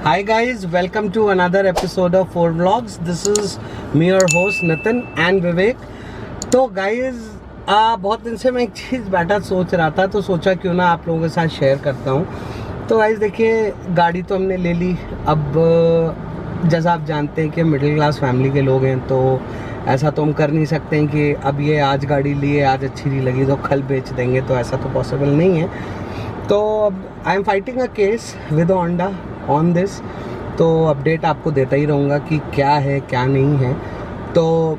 Hi guys, welcome to another episode of 4 Vlogs. This is me your host Nitin and Vivek. तो guys, बहुत दिन से मैं एक चीज़ बैठा सोच रहा था, तो सोचा क्यों ना आप लोगों के साथ शेयर करता हूँ। तो गाइस देखिए, गाड़ी तो हमने ले ली। अब जैसा आप जानते हैं कि मिडिल क्लास फैमिली के लोग हैं, तो ऐसा तो हम कर नहीं सकते हैं कि अब ये आज गाड़ी लिए, आज अच्छी नहीं लगी तो कल बेच देंगे, तो ऐसा तो पॉसिबल नहीं है। तो अब I am fighting a case with Honda on this, तो अपडेट आपको देता ही रहूँगा कि क्या है क्या नहीं है। तो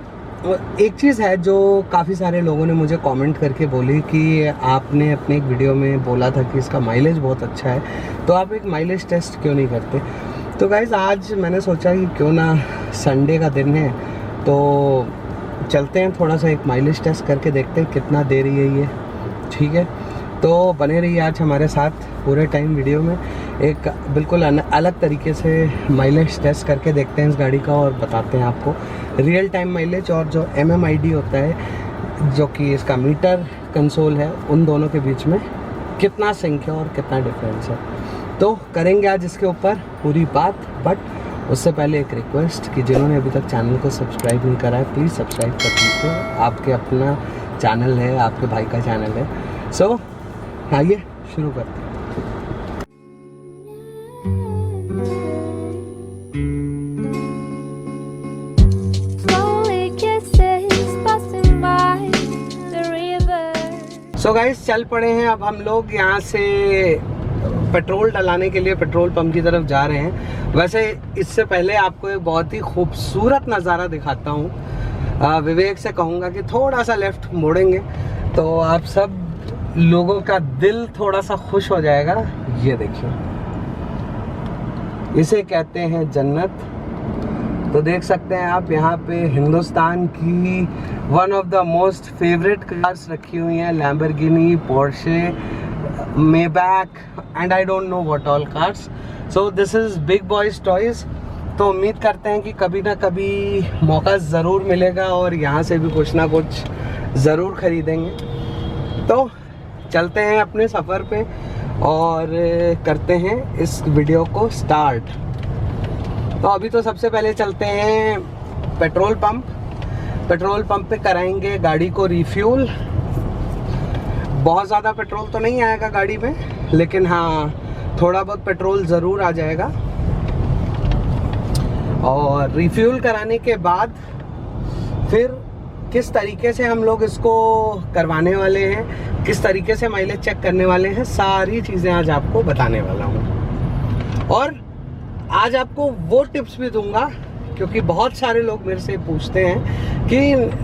एक चीज़ है जो काफ़ी सारे लोगों ने मुझे कमेंट करके बोली कि आपने अपने एक वीडियो में बोला था कि इसका माइलेज बहुत अच्छा है, तो आप एक माइलेज टेस्ट क्यों नहीं करते। तो गाइज़ आज मैंने सोचा कि क्यों ना, संडे का दिन है तो चलते हैं, थोड़ा सा एक माइलेज टेस्ट करके देखते हैं कितना दे रही है ये। ठीक है, तो बने रहिए आज हमारे साथ पूरे टाइम वीडियो में। एक बिल्कुल अलग तरीके से माइलेज टेस्ट करके देखते हैं इस गाड़ी का और बताते हैं आपको रियल टाइम माइलेज और जो MMID होता है, जो कि इसका मीटर कंसोल है, उन दोनों के बीच में कितना सिंक है और कितना डिफरेंस है। तो करेंगे आज इसके ऊपर पूरी बात, बट उससे पहले एक रिक्वेस्ट कि जिन्होंने अभी तक चैनल को सब्सक्राइब नहीं करा है, प्लीज़ सब्सक्राइब कर दीजिए। आपके अपना चैनल है, आपके भाई का चैनल है। सो आइए शुरू करते हैं। सो गाइस चल पड़े हैं अब हम लोग यहाँ से पेट्रोल डलाने के लिए पेट्रोल पंप की तरफ जा रहे हैं। वैसे इससे पहले आपको एक बहुत ही खूबसूरत नज़ारा दिखाता हूँ। विवेक से कहूँगा कि थोड़ा सा लेफ्ट मोड़ेंगे तो आप सब लोगों का दिल थोड़ा सा खुश हो जाएगा। ये देखिए, इसे कहते हैं जन्नत। तो देख सकते हैं आप यहाँ पे हिंदुस्तान की one of the most favourite cars रखी हुई हैं, Lamborghini, Porsche, Maybach and I don't know what all cars. So this is big boys toys. तो उम्मीद करते हैं कि कभी ना कभी मौका ज़रूर मिलेगा और यहाँ से भी कुछ ना कुछ ज़रूर खरीदेंगे। तो चलते हैं अपने सफ़र पे और करते हैं इस वीडियो को स्टार्ट। तो अभी तो सबसे पहले चलते हैं पेट्रोल पंप पे कराएंगे गाड़ी को रिफ्यूल। बहुत ज़्यादा पेट्रोल तो नहीं आएगा गाड़ी में, लेकिन हाँ थोड़ा बहुत पेट्रोल ज़रूर आ जाएगा। और रिफ्यूल कराने के बाद फिर किस तरीके से हम लोग इसको करवाने वाले हैं, किस तरीके से माइलेज चेक करने वाले हैं, सारी चीज़ें आज आपको बताने वाला हूँ। और आज आपको वो टिप्स भी दूंगा, क्योंकि बहुत सारे लोग मेरे से पूछते हैं कि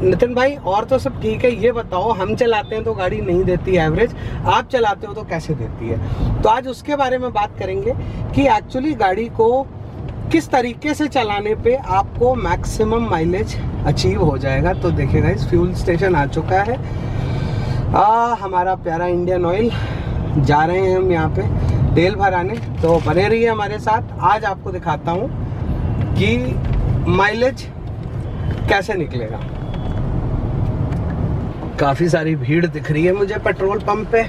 नितिन भाई और तो सब ठीक है, ये बताओ हम चलाते हैं तो गाड़ी नहीं देती एवरेज, आप चलाते हो तो कैसे देती है। तो आज उसके बारे में बात करेंगे कि एक्चुअली गाड़ी को किस तरीके से चलाने पे आपको मैक्सिमम माइलेज अचीव हो जाएगा। तो देखिएगा, इस फ्यूल स्टेशन आ चुका है हमारा प्यारा इंडियन ऑयल। जा रहे हैं हम यहाँ पे तेल भराने, तो बने रहिए हमारे साथ। आज आपको दिखाता हूँ कि माइलेज कैसे निकलेगा। काफ़ी सारी भीड़ दिख रही है मुझे पेट्रोल पंप पे।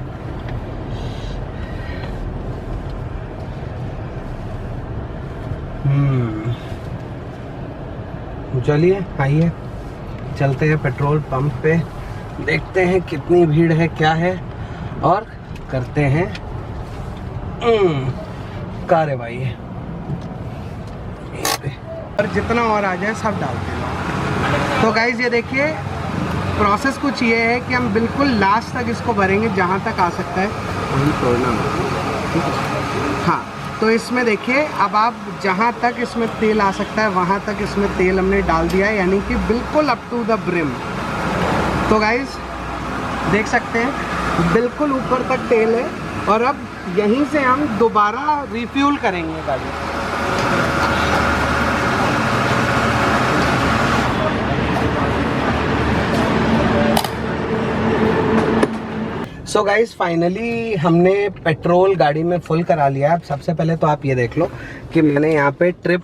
चलिए आइए चलते हैं पेट्रोल पंप पे, देखते हैं कितनी भीड़ है, क्या है, और करते हैं कार्रवाई। और जितना और आ जाए सब डालते हैं। तो गाइज ये देखिए, प्रोसेस कुछ ये है कि हम बिल्कुल लास्ट तक इसको भरेंगे, जहाँ तक आ सकता है वहीं छोड़ना। हाँ, तो इसमें देखिए, अब आप जहाँ तक इसमें तेल आ सकता है वहाँ तक इसमें तेल हमने डाल दिया है, यानी कि बिल्कुल अप टू द ब्रिम। तो गाइज देख सकते हैं बिल्कुल ऊपर तक तेल है, और अब यहीं से हम दोबारा रिफ्यूल करेंगे गाड़ी। सो गाइज फाइनली हमने पेट्रोल गाड़ी में फुल करा लिया। अब सबसे पहले तो आप ये देख लो कि मैंने यहाँ पे ट्रिप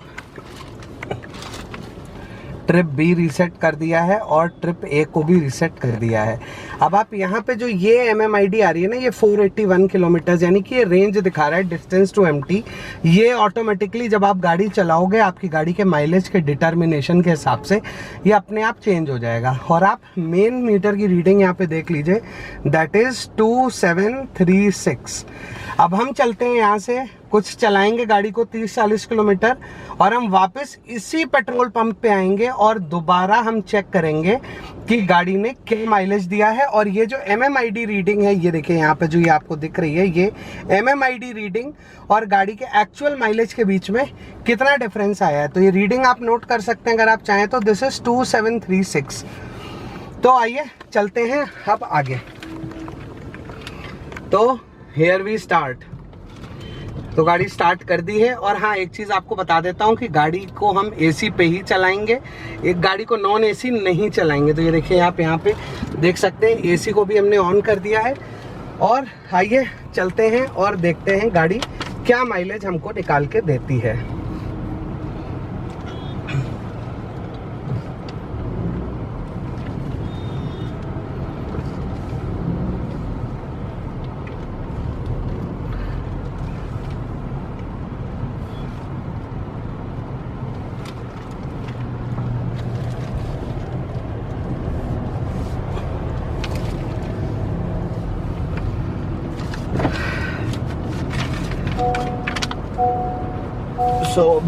B रीसेट कर दिया है और ट्रिप A को भी रीसेट कर दिया है। अब आप यहाँ पे जो ये MMID आ रही है ना, ये 481 किलोमीटर, यानी कि ये रेंज दिखा रहा है, डिस्टेंस टू एम्प्टी। ये ऑटोमेटिकली जब आप गाड़ी चलाओगे, आपकी गाड़ी के माइलेज के डिटर्मिनेशन के हिसाब से ये अपने आप चेंज हो जाएगा। और आप मेन मीटर की रीडिंग यहाँ पे देख लीजिए, दैट इज 2736। अब हम चलते हैं यहाँ से, कुछ चलाएंगे गाड़ी को 30-40 किलोमीटर, और हम वापस इसी पेट्रोल पंप पे आएंगे और दोबारा हम चेक करेंगे कि गाड़ी ने क्या माइलेज दिया है। और ये जो MMID रीडिंग है, ये देखिए यहाँ पे जो ये आपको दिख रही है, ये MMID रीडिंग और गाड़ी के एक्चुअल माइलेज के बीच में कितना डिफरेंस आया है। तो ये रीडिंग आप नोट कर सकते हैं अगर आप चाहें तो। This is 2736। तो आइए चलते हैं अब आगे। तो हियर वी स्टार्ट। तो गाड़ी स्टार्ट कर दी है। और हाँ, एक चीज़ आपको बता देता हूँ कि गाड़ी को हम AC पे ही चलाएंगे, एक गाड़ी को नॉन AC नहीं चलाएंगे। तो ये देखिए आप यहाँ पे देख सकते हैं, AC को भी हमने ऑन कर दिया है। और आइए चलते हैं और देखते हैं गाड़ी क्या माइलेज हमको निकाल के देती है।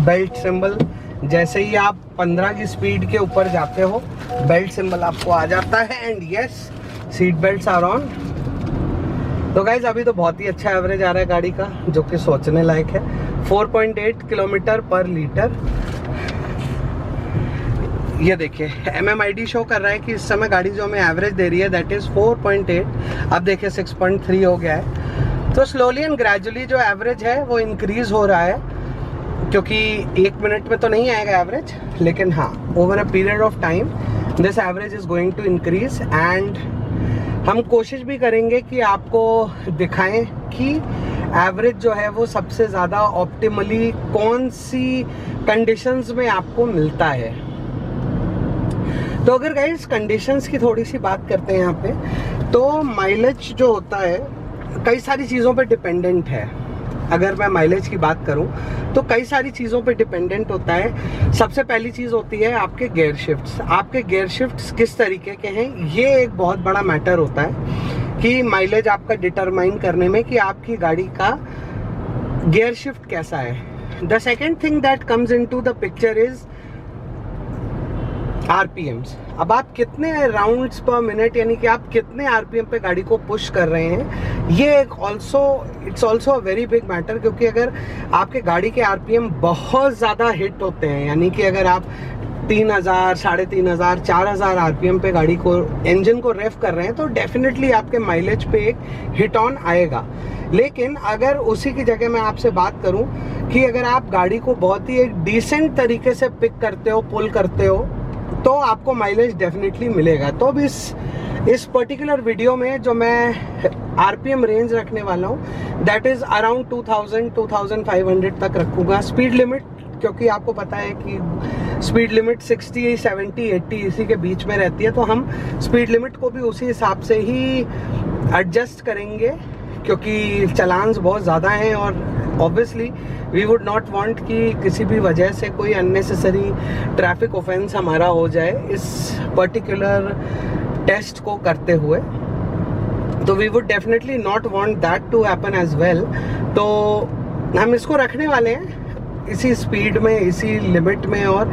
बेल्ट सिंबल, जैसे ही आप 15 की स्पीड के ऊपर जाते हो, बेल्ट सिंबल आपको आ जाता है। And yes, seat belts are on. तो गाइज अभी तो बहुत ही अच्छा एवरेज आ रहा है गाड़ी का, जो कि सोचने लायक है। 4.8 किलोमीटर पर लीटर। ये देखिए MMID शो कर रहा है कि इस समय गाड़ी जो हमें एवरेज दे रही है दैट इज 4.8। अब देखिए 6.3 हो गया है। तो स्लोली एंड ग्रेजुअली जो एवरेज है वो इंक्रीज हो रहा है, क्योंकि 1 मिनट में तो नहीं आएगा एवरेज, लेकिन हाँ, over a period of time this average is going to increase. And हम कोशिश भी करेंगे कि आपको दिखाएं कि एवरेज जो है वो सबसे ज़्यादा ऑप्टिमली कौन सी कंडीशंस में आपको मिलता है। तो अगर गाइस कंडीशंस की थोड़ी सी बात करते हैं यहाँ पे, तो माइलेज जो होता है कई सारी चीज़ों पे डिपेंडेंट है। अगर मैं माइलेज की बात करूं तो कई सारी चीज़ों पे डिपेंडेंट होता है। सबसे पहली चीज़ होती है आपके गियर शिफ्ट्स। आपके गियर शिफ्ट्स किस तरीके के हैं, ये एक बहुत बड़ा मैटर होता है कि माइलेज आपका डिटरमाइन करने में कि आपकी गाड़ी का गियर शिफ्ट कैसा है। The second thing that comes into the picture is RPMs। अब आप कितने राउंड्स पर मिनट, यानी कि आप कितने RPM पे गाड़ी को पुश कर रहे हैं, ये एक it's also a very big matter. क्योंकि अगर आपके गाड़ी के RPM बहुत ज़्यादा हिट होते हैं, यानी कि अगर आप 3000, 3500, 4000 RPM पे गाड़ी को, इंजन को रेफ कर रहे हैं, तो डेफिनेटली आपके माइलेज पे एक हिट ऑन आएगा। लेकिन अगर उसी की जगह मैं आपसे बात करूं कि अगर आप गाड़ी को बहुत ही एक डिसेंट तरीके से पिक करते हो, पुल करते हो, तो आपको माइलेज डेफिनेटली मिलेगा। तो भी इस पर्टिकुलर वीडियो में जो मैं RPM रेंज रखने वाला हूँ दैट इज़ अराउंड 2000-2500 तक रखूँगा। स्पीड लिमिट, क्योंकि आपको पता है कि स्पीड लिमिट 60, 70, 80 इसी के बीच में रहती है, तो हम स्पीड लिमिट को भी उसी हिसाब से ही एडजस्ट करेंगे, क्योंकि चलान्स बहुत ज़्यादा हैं और obviously we would not want कि किसी भी वजह से कोई अननेसेसरी ट्रैफिक ऑफेंस हमारा हो जाए इस पर्टिकुलर टेस्ट को करते हुए। तो we would definitely not want that to happen as well. तो हम इसको रखने वाले हैं इसी स्पीड में, इसी लिमिट में, और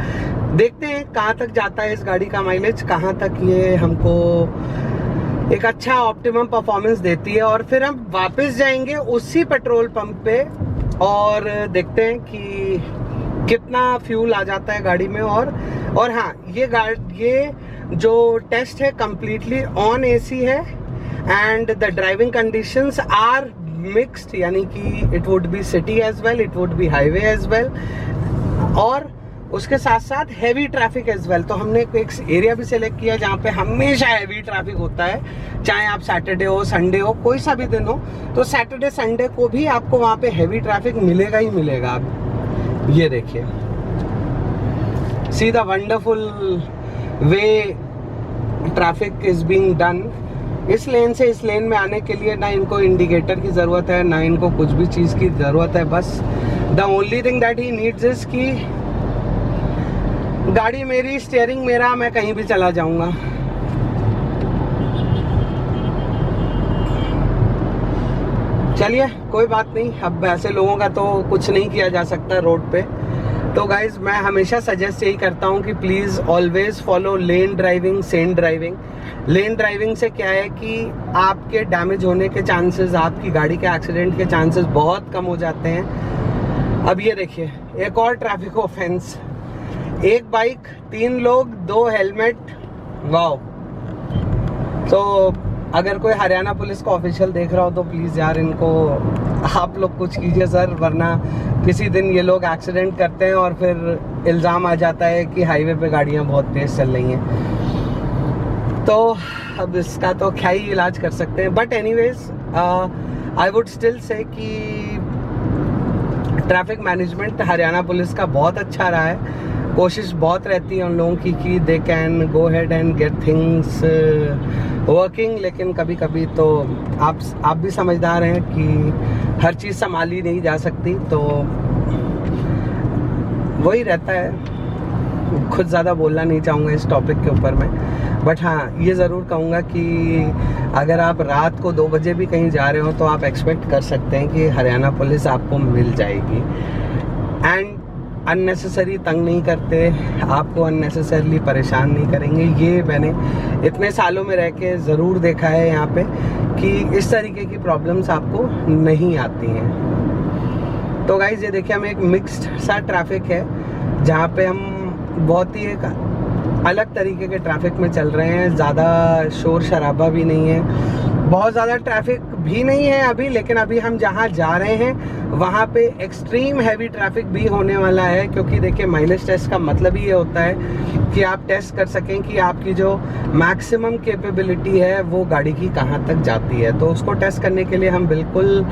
देखते हैं कहाँ तक जाता है इस गाड़ी का माइलेज, कहाँ तक ये हमको एक अच्छा ऑप्टिमम परफॉर्मेंस देती है। और फिर हम वापस जाएंगे उसी पेट्रोल पंप पे और देखते हैं कि कितना फ्यूल आ जाता है गाड़ी में। और हाँ, ये जो टेस्ट है कम्प्लीटली ऑन AC है and the driving conditions are mixed, यानी कि it would be city as well, it would be highway as well, और उसके साथ साथ हैवी ट्रैफिक एज वेल। तो हमने एक एरिया भी सिलेक्ट किया जहाँ पे हमेशा हैवी ट्रैफिक होता है, चाहे आप सैटरडे हो, संडे हो, कोई सा भी दिन हो। तो सैटरडे संडे को भी आपको वहाँ पे हैवी ट्रैफिक मिलेगा ही मिलेगा। आप ये देखिए, see the wonderful way traffic is being done इस लेन से इस लेन में आने के लिए ना इनको इंडिकेटर की ज़रूरत है, ना इनको कुछ भी चीज़ की ज़रूरत है। बस the only thing that he needs is कि गाड़ी मेरी, स्टीयरिंग मेरा, मैं कहीं भी चला जाऊंगा। चलिए कोई बात नहीं, अब ऐसे लोगों का तो कुछ नहीं किया जा सकता रोड पे। तो गाइज मैं हमेशा सजेस्ट यही करता हूँ कि please always follow lane driving, Sen driving. Lane driving से क्या है कि आपके डैमेज होने के चांसेस, आपकी गाड़ी के एक्सीडेंट के चांसेस बहुत कम हो जाते हैं। अब ये देखिए एक और ट्रैफिक ऑफेंस, एक बाइक, 3 लोग, 2 हेलमेट। वाओ। तो अगर कोई हरियाणा पुलिस का ऑफिशियल देख रहा हो तो प्लीज़ यार इनको आप लोग कुछ कीजिए सर, वरना किसी दिन ये लोग एक्सीडेंट करते हैं और फिर इल्ज़ाम आ जाता है कि हाईवे पे गाड़ियाँ बहुत तेज़ चल रही हैं। तो अब इसका तो क्या ही इलाज कर सकते हैं। But anyways I would still say कि ट्रैफिक मैनेजमेंट हरियाणा पुलिस का बहुत अच्छा रहा है। कोशिश बहुत रहती है उन लोगों की कि they can go head and get things working, लेकिन कभी कभी तो आप भी समझदार हैं कि हर चीज़ संभाली नहीं जा सकती। तो वही रहता है। खुद ज़्यादा बोलना नहीं चाहूँगा इस टॉपिक के ऊपर में, बट हाँ ये ज़रूर कहूँगा कि अगर आप रात को 2 बजे भी कहीं जा रहे हो तो आप एक्सपेक्ट कर सकते हैं कि हरियाणा पुलिस आपको मिल जाएगी। एंड अननेसेसरी तंग नहीं करते, आपको अननेसेसरली परेशान नहीं करेंगे। ये मैंने इतने सालों में रह के ज़रूर देखा है यहाँ पे कि इस तरीके की प्रॉब्लम्स आपको नहीं आती हैं। तो गाइस ये देखिए हम एक मिक्स्ड सा ट्रैफिक है जहाँ पे हम बहुत ही एक अलग तरीके के ट्रैफिक में चल रहे हैं। ज़्यादा शोर शराबा भी नहीं है, बहुत ज़्यादा ट्रैफिक भी नहीं है अभी, लेकिन अभी हम जहाँ जा रहे हैं वहाँ पे एक्सट्रीम हैवी ट्रैफिक भी होने वाला है। क्योंकि देखिए माइलेज टेस्ट का मतलब ही ये होता है कि आप टेस्ट कर सकें कि आपकी जो मैक्सिमम कैपेबिलिटी है वो गाड़ी की कहाँ तक जाती है। तो उसको टेस्ट करने के लिए हम बिल्कुल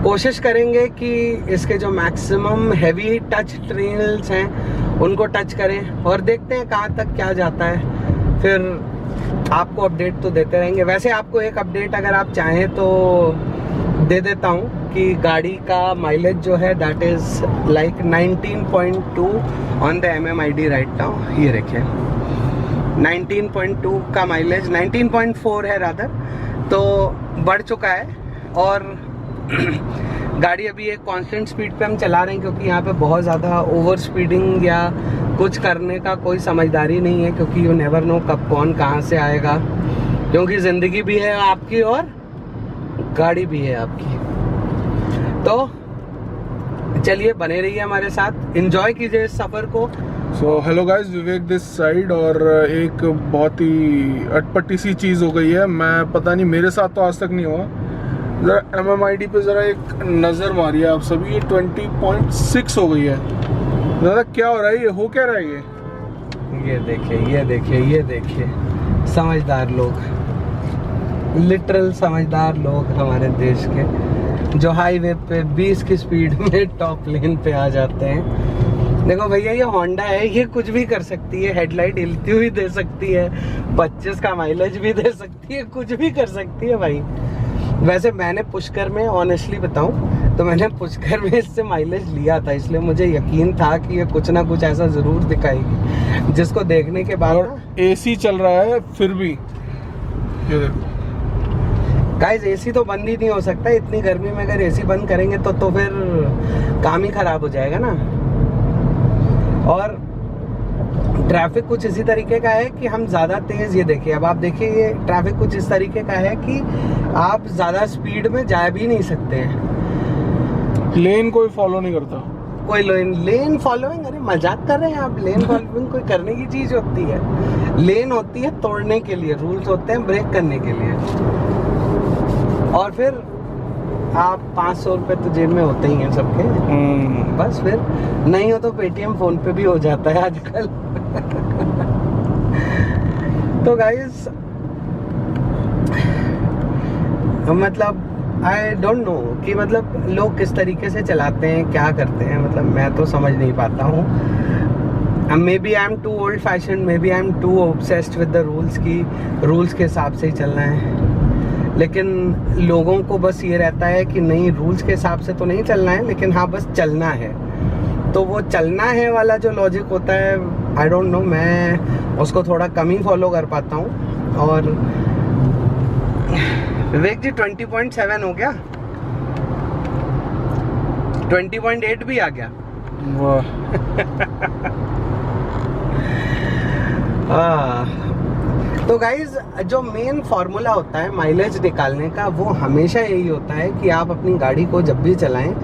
कोशिश करेंगे कि इसके जो मैक्सिमम हैवी टच ट्रेल्स हैं उनको टच करें और देखते हैं कहाँ तक क्या जाता है। फिर आपको अपडेट तो देते रहेंगे। वैसे आपको एक अपडेट अगर आप चाहें तो दे देता हूँ कि गाड़ी का माइलेज जो है that is like 19.2 on the MMID right now. ये देखिए 19.2 का माइलेज, 19.4 है रादर, तो बढ़ चुका है। और गाड़ी अभी एक कांस्टेंट स्पीड पे हम चला रहे हैं क्योंकि यहाँ पे बहुत ज़्यादा ओवर स्पीडिंग या कुछ करने का कोई समझदारी नहीं है, क्योंकि यू नेवर नो कब कौन कहाँ से आएगा। क्योंकि ज़िंदगी भी है आपकी और गाड़ी भी है आपकी। तो चलिए बने रहिए हमारे साथ, एंजॉय कीजिए इस सफ़र को। So hello guys, Vivek this side. और एक बहुत ही अटपटी सी चीज़ हो गई है, मैं पता नहीं मेरे साथ तो आज तक नहीं हुआ। ज़रा MMID पे ज़रा एक नज़र मारिए आप सभी, ये 20.6 हो गई है। ज़रा क्या हो रहा है, ये हो क्या रहा है ये देखिए ये देखिए ये देखिए समझदार लोग, लिटरल समझदार लोग हमारे देश के, जो हाईवे पे 20 की स्पीड में टॉप लेन पे आ जाते हैं। देखो भैया ये होंडा है, ये कुछ भी कर सकती है, हेडलाइट हिलती हुई दे सकती है, 25 का माइलेज भी दे सकती है, कुछ भी कर सकती है भाई। वैसे मैंने पुष्कर में ऑनेस्टली बताऊं तो मैंने पुष्कर में इससे माइलेज लिया था, इसलिए मुझे यकीन था कि ये कुछ ना कुछ ऐसा ज़रूर दिखाएगी जिसको देखने के बाद। AC चल रहा है फिर भी, ये देखो गाइस AC तो बंद ही नहीं हो सकता इतनी गर्मी में। अगर AC बंद करेंगे तो फिर काम ही ख़राब हो जाएगा ना। और ट्रैफिक कुछ इसी तरीके का है कि हम ज़्यादा तेज़, ये देखिए अब आप देखिए ये ट्रैफिक कुछ इस तरीके का है कि आप ज़्यादा स्पीड में जा भी नहीं सकते हैं। लेन कोई फॉलो नहीं करता, कोई लेन फॉलोइंग, अरे मजाक कर रहे हैं आप? लेन फॉलोइंग कोई करने की चीज़ होती है? लेन होती है तोड़ने के लिए, रूल्स होते हैं ब्रेक करने के लिए। और फिर आप 500 रुपये तो जेब में होते ही हैं सबके, बस फिर नहीं हो तो पेटीएम फ़ोन पे भी हो जाता है आजकल। तो गाइस मतलब आई डोंट नो कि मतलब लोग किस तरीके से चलाते हैं, क्या करते हैं, मतलब मैं तो समझ नहीं पाता हूँ। Maybe I am too old fashion, maybe I am too obsessed with the rules की रूल्स के हिसाब से ही चलना है। लेकिन लोगों को बस ये रहता है कि नहीं, रूल्स के हिसाब से तो नहीं चलना है, लेकिन हाँ बस चलना है। तो वो चलना है वाला जो लॉजिक होता है, आई डोंट नो, मैं उसको थोड़ा कम ही फॉलो कर पाता हूँ। और विवेक जी 20.7 हो गया, 20.8 भी आ गया। वाह। तो गाइज जो मेन फार्मूला होता है माइलेज निकालने का, वो हमेशा यही होता है कि आप अपनी गाड़ी को जब भी चलाएं,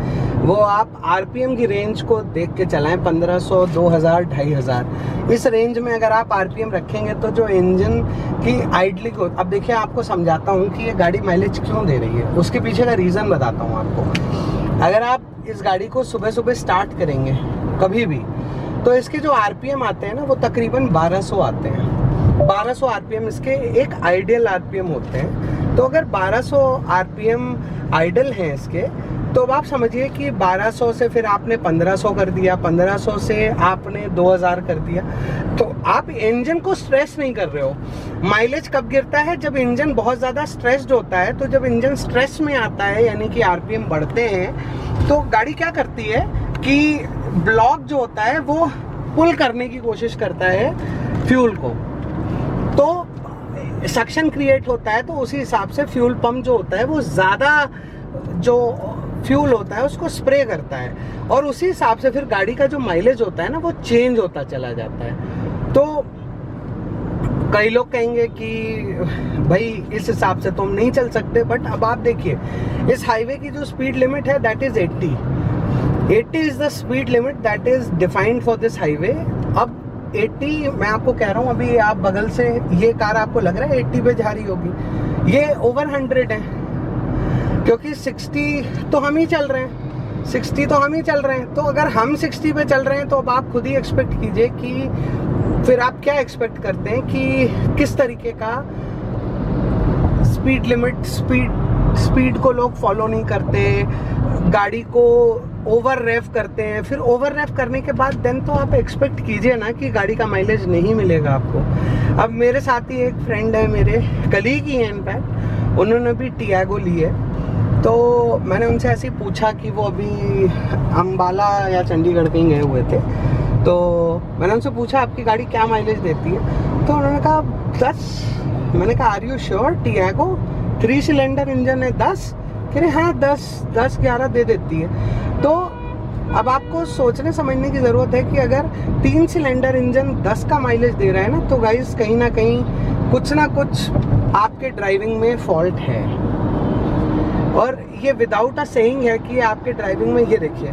वो आप आरपीएम की रेंज को देख के चलाएं। 1500, 2000, 2500 इस रेंज में अगर आप आरपीएम रखेंगे तो जो इंजन की आइडलिंग हो, अब देखिए आपको समझाता हूँ कि ये गाड़ी माइलेज क्यों दे रही है, उसके पीछे का रीज़न बताता हूँ आपको। अगर आप इस गाड़ी को सुबह सुबह स्टार्ट करेंगे कभी भी, तो इसके जो आरपीएम आते हैं ना, वो तकरीबन 1200 आते हैं। 1200 आरपीएम इसके एक आइडियल आरपीएम होते हैं। तो अगर 1200 आरपीएम आइडल हैं इसके, तो अब आप समझिए कि 1200 से फिर आपने 1500 कर दिया, 1500 से आपने 2000 कर दिया, तो आप इंजन को स्ट्रेस नहीं कर रहे हो। माइलेज कब गिरता है? जब इंजन बहुत ज़्यादा स्ट्रेस्ड होता है। तो जब इंजन स्ट्रेस में आता है, यानी कि आरपीएम बढ़ते हैं, तो गाड़ी क्या करती है कि ब्लॉक जो होता है वो पुल करने की कोशिश करता है फ्यूल को, तो सक्शन क्रिएट होता है। तो उसी हिसाब से फ्यूल पंप जो होता है वो ज़्यादा जो फ्यूल होता है उसको स्प्रे करता है, और उसी हिसाब से फिर गाड़ी का जो माइलेज होता है ना, वो चेंज होता चला जाता है। तो कई लोग कहेंगे कि भाई इस हिसाब से तो हम नहीं चल सकते, बट अब आप देखिए इस हाईवे की जो स्पीड लिमिट है that is 80 is the speed limit that is defined for this highway. अब 80 मैं आपको कह रहा हूँ, अभी आप बगल से ये कार आपको लग रहा है 80 पे जा रही होगी, ये ओवर 100 है, क्योंकि 60 तो हम ही चल रहे हैं, 60 तो हम ही चल रहे हैं। तो अगर हम 60 पे चल रहे हैं, तो अब आप खुद ही एक्सपेक्ट कीजिए कि फिर आप क्या एक्सपेक्ट करते हैं कि किस तरीके का स्पीड लिमिट, स्पीड को लोग फॉलो नहीं करते, गाड़ी को ओवर रेव करते हैं। फिर ओवर रेव करने के बाद देन तो आप एक्सपेक्ट कीजिए ना कि गाड़ी का माइलेज नहीं मिलेगा आपको। अब मेरे साथ ही एक फ्रेंड है, मेरे कलीग ही हैं इनफैक्ट, उन्होंने भी टियागो ली है। तो मैंने उनसे ऐसे ही पूछा कि वो अभी अम्बाला या चंडीगढ़ कहीं गए हुए थे, तो मैंने उनसे पूछा आपकी गाड़ी क्या माइलेज देती है? तो उन्होंने कहा 10। मैंने कहा are you sure? Tiago 3 cylinder engine है, 10? कह रहे हाँ 10-11 दे देती है। तो अब आपको सोचने समझने की ज़रूरत है कि अगर 3 सिलेंडर इंजन 10 का माइलेज दे रहा है ना, तो गाइस कहीं ना कहीं कुछ ना कुछ आपके ड्राइविंग में फॉल्ट है। और ये विदाउट अ सेइंग है कि आपके ड्राइविंग में, ये देखिए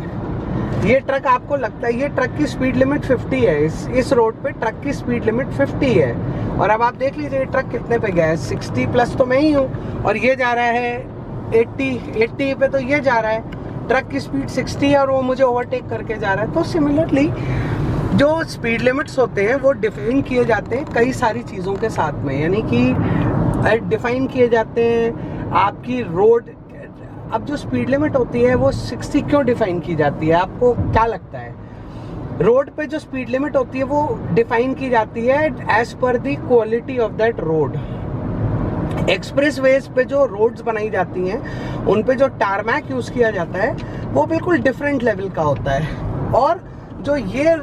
ये ट्रक, आपको लगता है ये ट्रक की स्पीड लिमिट 50 है, इस रोड पे ट्रक की स्पीड लिमिट 50 है, और अब आप देख लीजिए ट्रक कितने पे गया है, 60 प्लस तो मैं ही हूँ, और ये जा रहा है 80 पे, तो ये जा रहा है, ट्रक की स्पीड 60 है और वो मुझे ओवरटेक करके जा रहा है। तो सिमिलरली जो स्पीड लिमिट्स होते हैं वो डिफाइन किए जाते हैं कई सारी चीज़ों के साथ में, यानी कि डिफाइन किए जाते हैं आपकी रोड। अब जो स्पीड लिमिट होती है वो 60 क्यों डिफाइन की जाती है, आपको क्या लगता है? रोड पे जो स्पीड लिमिट होती है वो डिफाइन की जाती है as per the quality of that road. Expressways पे जो रोड्स बनाई जाती हैं उन पे जो टारमैक यूज़ किया जाता है वो बिल्कुल डिफरेंट लेवल का होता है, और जो ये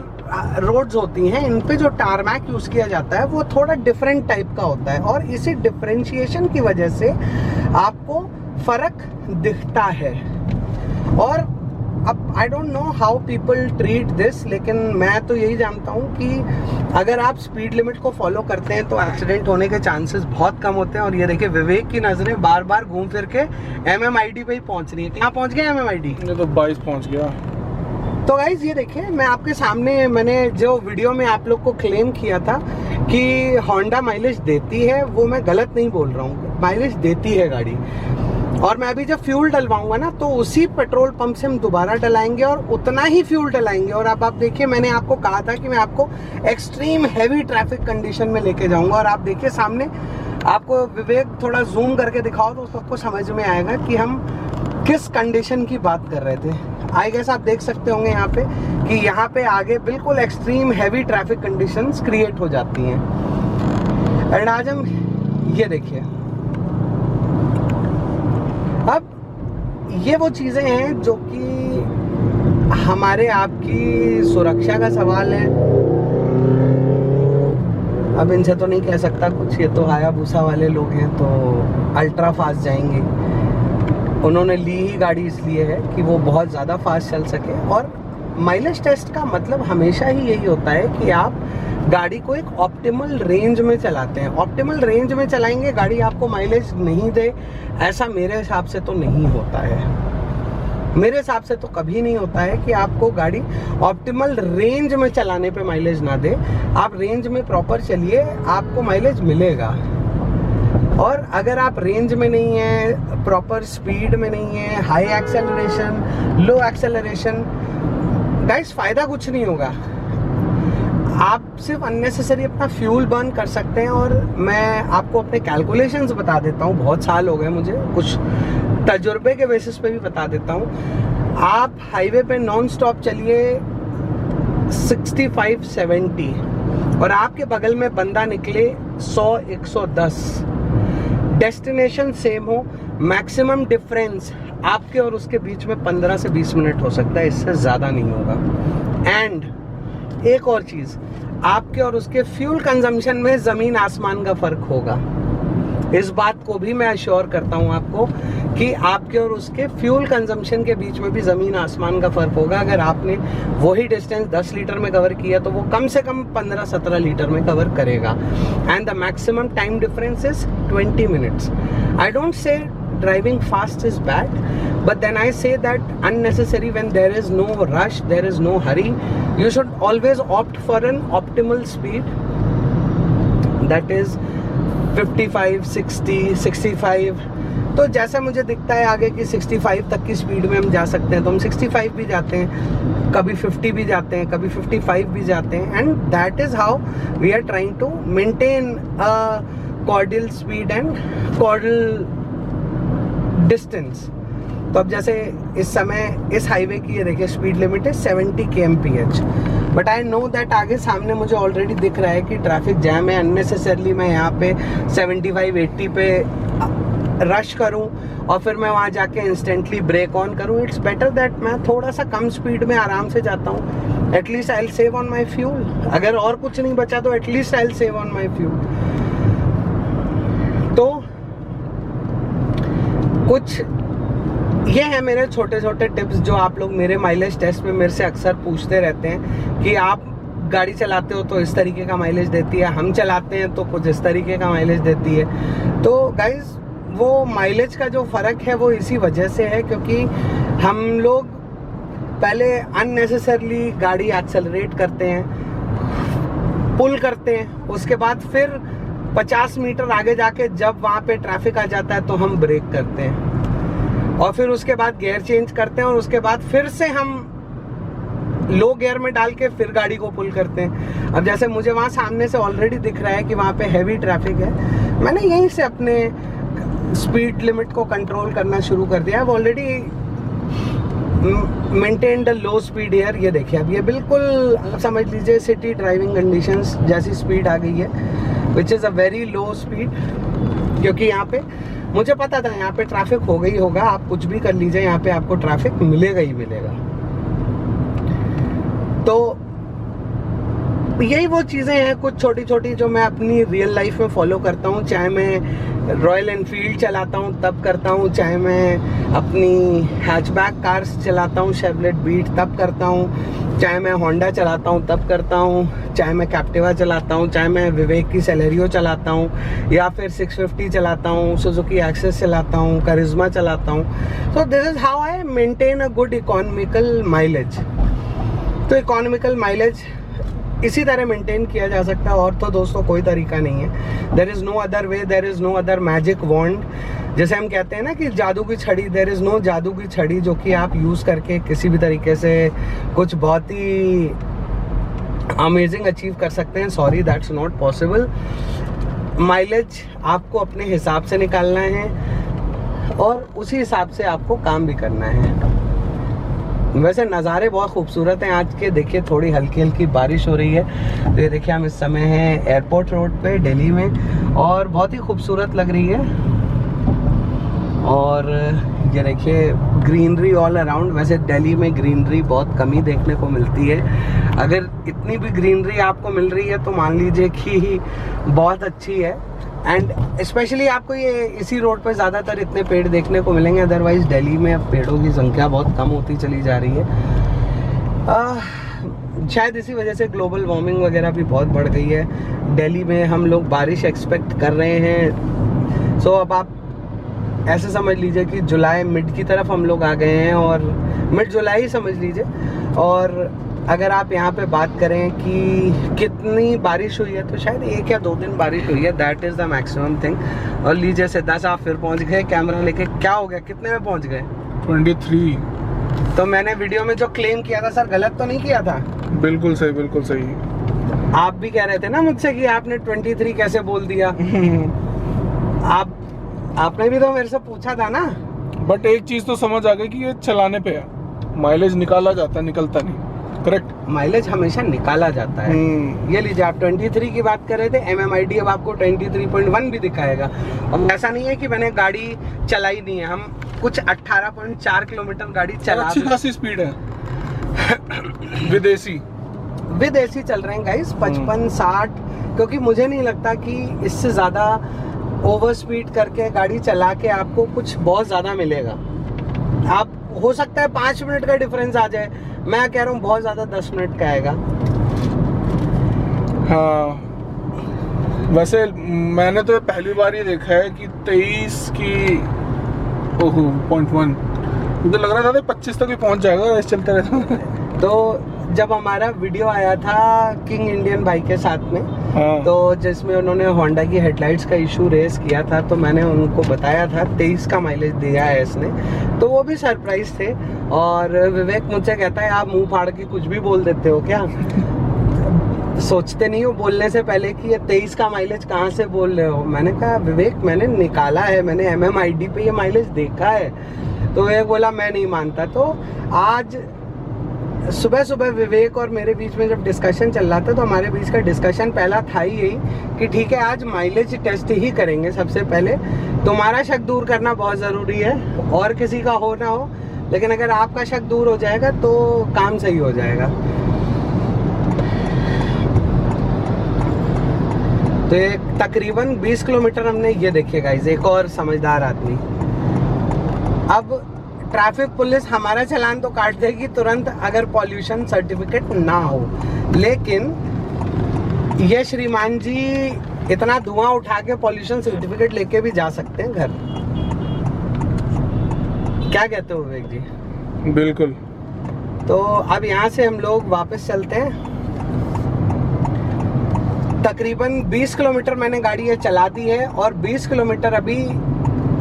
रोड्स होती हैं इन पे जो टारमैक यूज़ किया जाता है वो थोड़ा डिफरेंट टाइप का होता है, और इसी डिफरेंशिएशन की वजह से आपको फ़र्क दिखता है। और अब I don't know how people treat this, लेकिन मैं तो यही जानता हूँ कि अगर आप स्पीड लिमिट को फॉलो करते हैं तो एक्सीडेंट होने के चांसेस बहुत कम होते हैं। और ये देखिए विवेक की नज़रें बार बार घूम फिर के MMID पे ही पहुँच रही है। कहाँ पहुँच गए MMID? ये तो 22 पहुँच गया। तो गाइज ये देखिए, मैं आपके सामने, मैंने जो वीडियो में आप लोग को क्लेम किया था कि होंडा माइलेज देती है, वो मैं गलत नहीं बोल रहा हूँ, माइलेज देती है गाड़ी। और मैं अभी जब फ्यूल डलवाऊंगा ना, तो उसी पेट्रोल पंप से हम दोबारा डलाएंगे और उतना ही फ्यूल डलाएंगे। और अब आप देखिए, मैंने आपको कहा था कि मैं आपको एक्सट्रीम हैवी ट्रैफिक कंडीशन में लेके जाऊंगा, और आप देखिए सामने, आपको विवेक थोड़ा जूम करके दिखाओ तो सबको समझ में आएगा कि हम किस कंडीशन की बात कर रहे थे। आई गेस आप देख सकते होंगे यहाँ पे कि यहाँ पे आगे बिल्कुल extreme heavy traffic conditions create हो जाती हैं। एंड आज हम ये देखिए, ये वो चीज़ें हैं जो कि हमारे आपकी सुरक्षा का सवाल है। अब इनसे तो नहीं कह सकता कुछ, ये तो हायाबुसा वाले लोग हैं तो अल्ट्रा फास्ट जाएंगे। उन्होंने ली ही गाड़ी इसलिए है कि वो बहुत ज़्यादा फास्ट चल सके। और माइलेज टेस्ट का मतलब हमेशा ही यही होता है कि आप गाड़ी को एक ऑप्टिमल रेंज में चलाते हैं। ऑप्टिमल रेंज में चलाएंगे, गाड़ी आपको माइलेज नहीं दे, ऐसा मेरे हिसाब से तो नहीं होता है। मेरे हिसाब से तो कभी नहीं होता है कि आपको गाड़ी ऑप्टिमल रेंज में चलाने पे माइलेज ना दे। आप रेंज में प्रॉपर चलिए, आपको माइलेज मिलेगा। और अगर आप रेंज में नहीं है, प्रॉपर स्पीड में नहीं है, हाई एक्सेलरेशन, लो एक्सेलरेशन, गाइस फ़ायदा कुछ नहीं होगा। आप सिर्फ अननेसेसरी अपना फ्यूल बर्न कर सकते हैं। और मैं आपको अपने कैलकुलेशंस बता देता हूँ, बहुत साल हो गए मुझे, कुछ तजुर्बे के बेसिस पे भी बता देता हूँ। आप हाईवे पे नॉन स्टॉप चलिए 65-70 और आपके बगल में बंदा निकले 100-110, डेस्टिनेशन सेम हो, मैक्सिमम डिफरेंस आपके और उसके बीच में 15 से 20 मिनट हो सकता है, इससे ज़्यादा नहीं होगा। एंड एक और चीज़, आपके और उसके फ्यूल कंजम्पशन में ज़मीन आसमान का फ़र्क होगा। इस बात को भी मैं अश्योर करता हूँ आपको कि आपके और उसके फ्यूल कंजम्पशन के बीच में भी ज़मीन आसमान का फ़र्क होगा। अगर आपने वही डिस्टेंस 10 लीटर में कवर किया तो वो कम से कम 15-17 लीटर में कवर करेगा। And the maximum time difference is 20 minutes. I don't say driving fast is bad, but then I say that unnecessary, when there is no rush, there is no hurry, you should always opt for an optimal speed, that is 55, 60, 65। तो जैसा मुझे दिखता है आगे कि 65 तक की speed में हम जा सकते हैं तो हम 65 भी जाते हैं, कभी 50 भी जाते हैं, कभी 55 भी जाते हैं। And that is how we are trying to maintain a cordial speed and cordial distance. तो अब जैसे इस समय इस हाईवे की ये देखिए स्पीड लिमिट है 70 kmph, but I know that आगे सामने मुझे ऑलरेडी दिख रहा है कि ट्रैफिक जैम है। अननेसेसरली मैं यहाँ पे 75-80 पे रश करूँ और फिर मैं वहाँ जाके इंस्टेंटली ब्रेक ऑन करूँ। इट्स बेटर दैट मैं थोड़ा सा कम स्पीड में आराम से जाता हूँ। At least I will save on my fuel. अगर और कुछ नहीं बचा तो at least I will save on my fuel. तो कुछ ये है मेरे छोटे छोटे टिप्स जो आप लोग मेरे माइलेज टेस्ट में मेरे से अक्सर पूछते रहते हैं कि आप गाड़ी चलाते हो तो इस तरीके का माइलेज देती है, हम चलाते हैं तो कुछ इस तरीके का माइलेज देती है। तो गाइज वो माइलेज का जो फ़र्क है वो इसी वजह से है क्योंकि हम लोग पहले अननेसेसरली गाड़ी एक्सेलरेट करते हैं, पुल करते हैं, उसके बाद फिर 50 मीटर आगे जाके जब वहाँ पे ट्रैफिक आ जाता है तो हम ब्रेक करते हैं और फिर उसके बाद गियर चेंज करते हैं और उसके बाद फिर से हम लो गियर में डाल के फिर गाड़ी को पुल करते हैं। अब जैसे मुझे वहाँ सामने से ऑलरेडी दिख रहा है कि वहाँ पे हैवी ट्रैफिक है, मैंने यहीं से अपने स्पीड लिमिट को कंट्रोल करना शुरू कर दिया है। Already maintain the low speed here. ये देखिए अब ये बिल्कुल आप समझ लीजिए सिटी ड्राइविंग कंडीशंस जैसी स्पीड आ गई है, which is a very low speed, क्योंकि यहाँ पे मुझे पता था यहाँ पे ट्रैफिक हो गई होगा। आप कुछ भी कर लीजिए, यहाँ पे आपको ट्रैफिक मिलेगा ही मिलेगा। तो यही वो चीज़ें हैं कुछ छोटी छोटी जो मैं अपनी रियल लाइफ में फॉलो करता हूँ। चाहे मैं रॉयल एनफील्ड चलाता हूँ तब करता हूँ, चाहे मैं अपनी हैचबैक कार्स चलाता हूँ शेवलेट बीट तब करता हूँ, चाहे मैं होंडा चलाता हूँ तब करता हूँ, चाहे मैं कैप्टिवा चलाता हूँ, चाहे मैं विवेक की सेलेरियो चलाता हूँ या फिर 650 चलाता हूँ, सुजुकी एक्सेस चलाता हूँ, करिश्मा चलाता हूँ। So this is how I maintain a good economical mileage. तो इकोनॉमिकल माइलेज इसी तरह मेंटेन किया जा सकता है और तो दोस्तों कोई तरीका नहीं है। There is no other way, there is no other magic wand. जैसे हम कहते हैं ना कि जादू की छड़ी, देयर इज़ नो जादू की छड़ी जो कि आप यूज़ करके किसी भी तरीके से कुछ बहुत ही अमेजिंग अचीव कर सकते हैं। Sorry, that's not possible. Mileage आपको अपने हिसाब से निकालना है और उसी हिसाब से आपको काम भी करना है। वैसे नज़ारे बहुत खूबसूरत हैं आज के। देखिए थोड़ी हल्की हल्की बारिश हो रही है। तो ये देखिए हम इस समय हैं एयरपोर्ट रोड पे दिल्ली में और बहुत ही खूबसूरत लग रही है। और ये देखिए ग्रीनरी ऑल अराउंड। वैसे दिल्ली में ग्रीनरी बहुत कम ही देखने को मिलती है। अगर इतनी भी ग्रीनरी आपको मिल रही है तो मान लीजिए कि बहुत अच्छी है। एंड स्पेशली आपको ये इसी रोड पर ज़्यादातर इतने पेड़ देखने को मिलेंगे। अदरवाइज दिल्ली में अब पेड़ों की संख्या बहुत कम होती चली जा रही है। शायद इसी वजह से ग्लोबल वार्मिंग वगैरह भी बहुत बढ़ गई है। दिल्ली में हम लोग बारिश एक्सपेक्ट कर रहे हैं। सो अब आप ऐसे समझ लीजिए कि जुलाई मिड की तरफ हम लोग आ गए हैं, और मिड जुलाई ही समझ लीजिए। और अगर आप यहाँ पे बात करें कि कितनी बारिश हुई है तो शायद 1 या 2 दिन बारिश हुई है, that is the maximum thing. और लीजिए सिद्धा साहब फिर पहुँच गए कैमरा लेके। क्या हो गया, कितने में पहुँच गए? 23। तो मैंने वीडियो में जो क्लेम किया था सर, गलत तो नहीं किया था? बिल्कुल सही, बिल्कुल सही। आप भी कह रहे थे ना मुझसे कि आपने 23 कैसे बोल दिया। आपने भी तो मेरे से पूछा था ना। बट एक चीज तो समझ आ गई कि ये चलाने पे है, माइलेज निकाला जाता है, निकलता नहीं। करेक्ट, माइलेज हमेशा निकाला जाता है। ये लीजिए आप 23 की बात कर रहे थे, MMID अब आपको 23.1 भी दिखाएगा। और ऐसा नहीं है कि मैंने गाड़ी चलाई नहीं है, हम कुछ 18.4 किलोमीटर गाड़ी चला, अच्छी खासी स्पीड है। विदेशी चल रहे हैं गाइस 55-60, क्योंकि मुझे नहीं लगता कि इससे ज़्यादा ओवर स्पीड करके गाड़ी चला के आपको कुछ बहुत ज़्यादा मिलेगा। आप हो सकता है 5 मिनट का डिफरेंस आ जाए, मैं कह रहा हूँ बहुत ज़्यादा 10 मिनट का आएगा। हाँ, वैसे मैंने तो पहली बार ये देखा है कि 23 की 0.1, मुझे लग रहा था 25 तक भी पहुंच जाएगा ऐसे चलते रहता। तो जब हमारा वीडियो आया था किंग इंडियन भाई के साथ में, हाँ। तो जिसमें उन्होंने होंडा की हेडलाइट्स का इशू रेस किया था, तो मैंने उनको बताया था 23 का माइलेज दिया है इसने, तो वो भी सरप्राइज थे। और विवेक मुझसे कहता है आप मुंह फाड़ के कुछ भी बोल देते हो क्या? सोचते नहीं हो बोलने से पहले कि ये 23 का माइलेज कहाँ से बोल रहे हो? मैंने कहा विवेक मैंने निकाला है, मैंने MMID पे ये माइलेज देखा है। तो विवेक बोला मैं नहीं मानता। तो आज सुबह सुबह विवेक और मेरे बीच में जब डिस्कशन चल रहा था, तो हमारे बीच का डिस्कशन पहला था ही यही कि ठीक है आज माइलेज टेस्ट ही करेंगे सबसे पहले। तुम्हारा शक दूर करना बहुत ज़रूरी है, और किसी का हो ना हो, लेकिन अगर आपका शक दूर हो जाएगा तो काम सही हो जाएगा। तो एक तकरीबन 20 किलोमीटर हमने, ये देखिए गाइस एक और समझदार आदमी। अब ट्रैफिक पुलिस हमारा चालान तो काट देगी तुरंत अगर पॉल्यूशन सर्टिफिकेट ना हो, लेकिन ये श्रीमान जी इतना धुआं उठा के पॉल्यूशन सर्टिफिकेट लेके भी जा सकते हैं घर। क्या कहते हो विवेक जी? बिल्कुल। तो अब यहाँ से हम लोग वापस चलते हैं। तकरीबन 20 किलोमीटर मैंने गाड़ी ये चला दी है, और 20 किलोमीटर अभी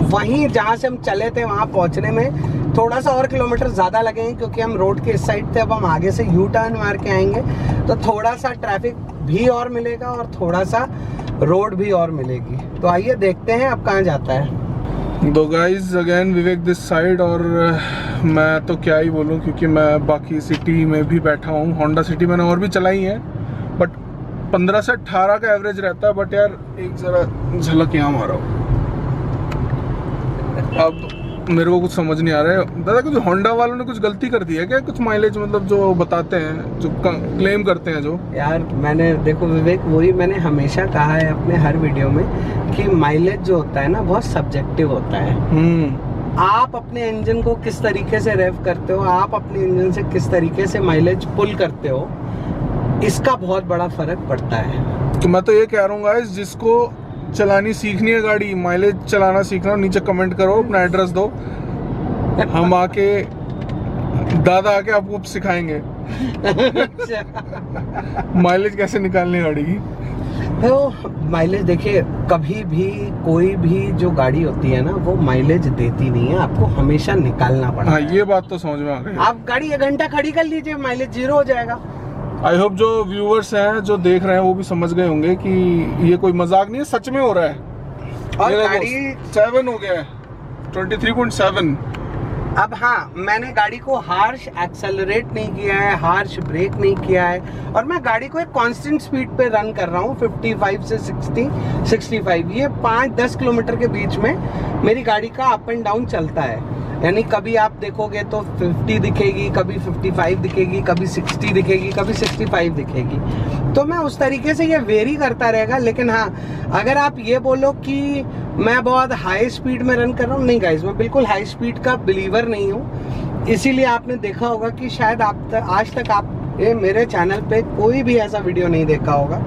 वहीं जहाँ से हम चले थे वहाँ पहुँचने में थोड़ा सा और किलोमीटर ज़्यादा लगेंगे, क्योंकि हम रोड के इस साइड थे, अब हम आगे से यू टर्न मार के आएंगे, तो थोड़ा सा ट्रैफिक भी और मिलेगा और थोड़ा सा रोड भी और मिलेगी। तो आइए देखते हैं अब कहाँ जाता है। दो guys again Vivek this side. और मैं तो क्या ही बोलूँ, क्योंकि मैं बाकी सिटी में भी बैठा हूँ। होंडा सिटी मैंने और भी चलाई है, बट 15 से 18 का एवरेज रहता है। बट यार एक ज़रा झलक यहाँ मारा हो, अब मेरे को कुछ समझ नहीं आ रहा है दादा, कुछ होंडा वालों ने कुछ गलती कर दी है क्या? कुछ माइलेज मतलब जो बताते हैं, जो क्लेम करते हैं जो। यार मैंने देखो विवेक, वही मैंने हमेशा कहा है अपने हर वीडियो में कि माइलेज जो होता है ना बहुत सब्जेक्टिव होता है। आप अपने इंजन को किस तरीके से रेव करते हो, आप अपने इंजन से किस तरीके से माइलेज पुल करते हो, इसका बहुत बड़ा फर्क पड़ता है। तो मैं तो ये कह रहा हूँ गाइस, जिसको चलानी सीखनी है गाड़ी, माइलेज चलाना सीखना, नीचे कमेंट करो, अपना एड्रेस दो, हम आके दादा आके आपको सिखाएंगे माइलेज कैसे निकालनी है गाड़ी की। तो माइलेज देखिए, कभी भी कोई भी जो गाड़ी होती है ना वो माइलेज देती नहीं है, आपको हमेशा निकालना पड़ता है। हाँ, ये बात तो समझ में आ गई। आप गाड़ी 1 घंटा खड़ी कर लीजिए, माइलेज 0 हो जाएगा। आई होप जो व्यूअर्स हैं जो देख रहे हैं वो भी समझ गए होंगे कि ये कोई मजाक नहीं है, सच में हो रहा है। और गाड़ी 7 हो गया है, 23.7। अब हाँ, मैंने गाड़ी को हार्श एक्सेलरेट नहीं किया है, हार्श ब्रेक नहीं किया है, और मैं गाड़ी को एक कांस्टेंट स्पीड पे रन कर रहा हूँ 55 से 60, 65। ये 5-10 किलोमीटर के बीच में मेरी गाड़ी का अप एंड डाउन चलता है। यानी कभी आप देखोगे तो 50 दिखेगी, कभी 55 दिखेगी, कभी 60 दिखेगी, कभी 65 दिखेगी। तो मैं उस तरीके से ये वेरी करता रहेगा। लेकिन हाँ, अगर आप ये बोलो कि मैं बहुत हाई स्पीड में रन कर रहा हूँ, नहीं गाइज, मैं बिल्कुल हाई स्पीड का बिलीवर नहीं हूँ। इसीलिए आपने देखा होगा कि शायद आज तक आप मेरे चैनल पे कोई भी ऐसा वीडियो नहीं देखा होगा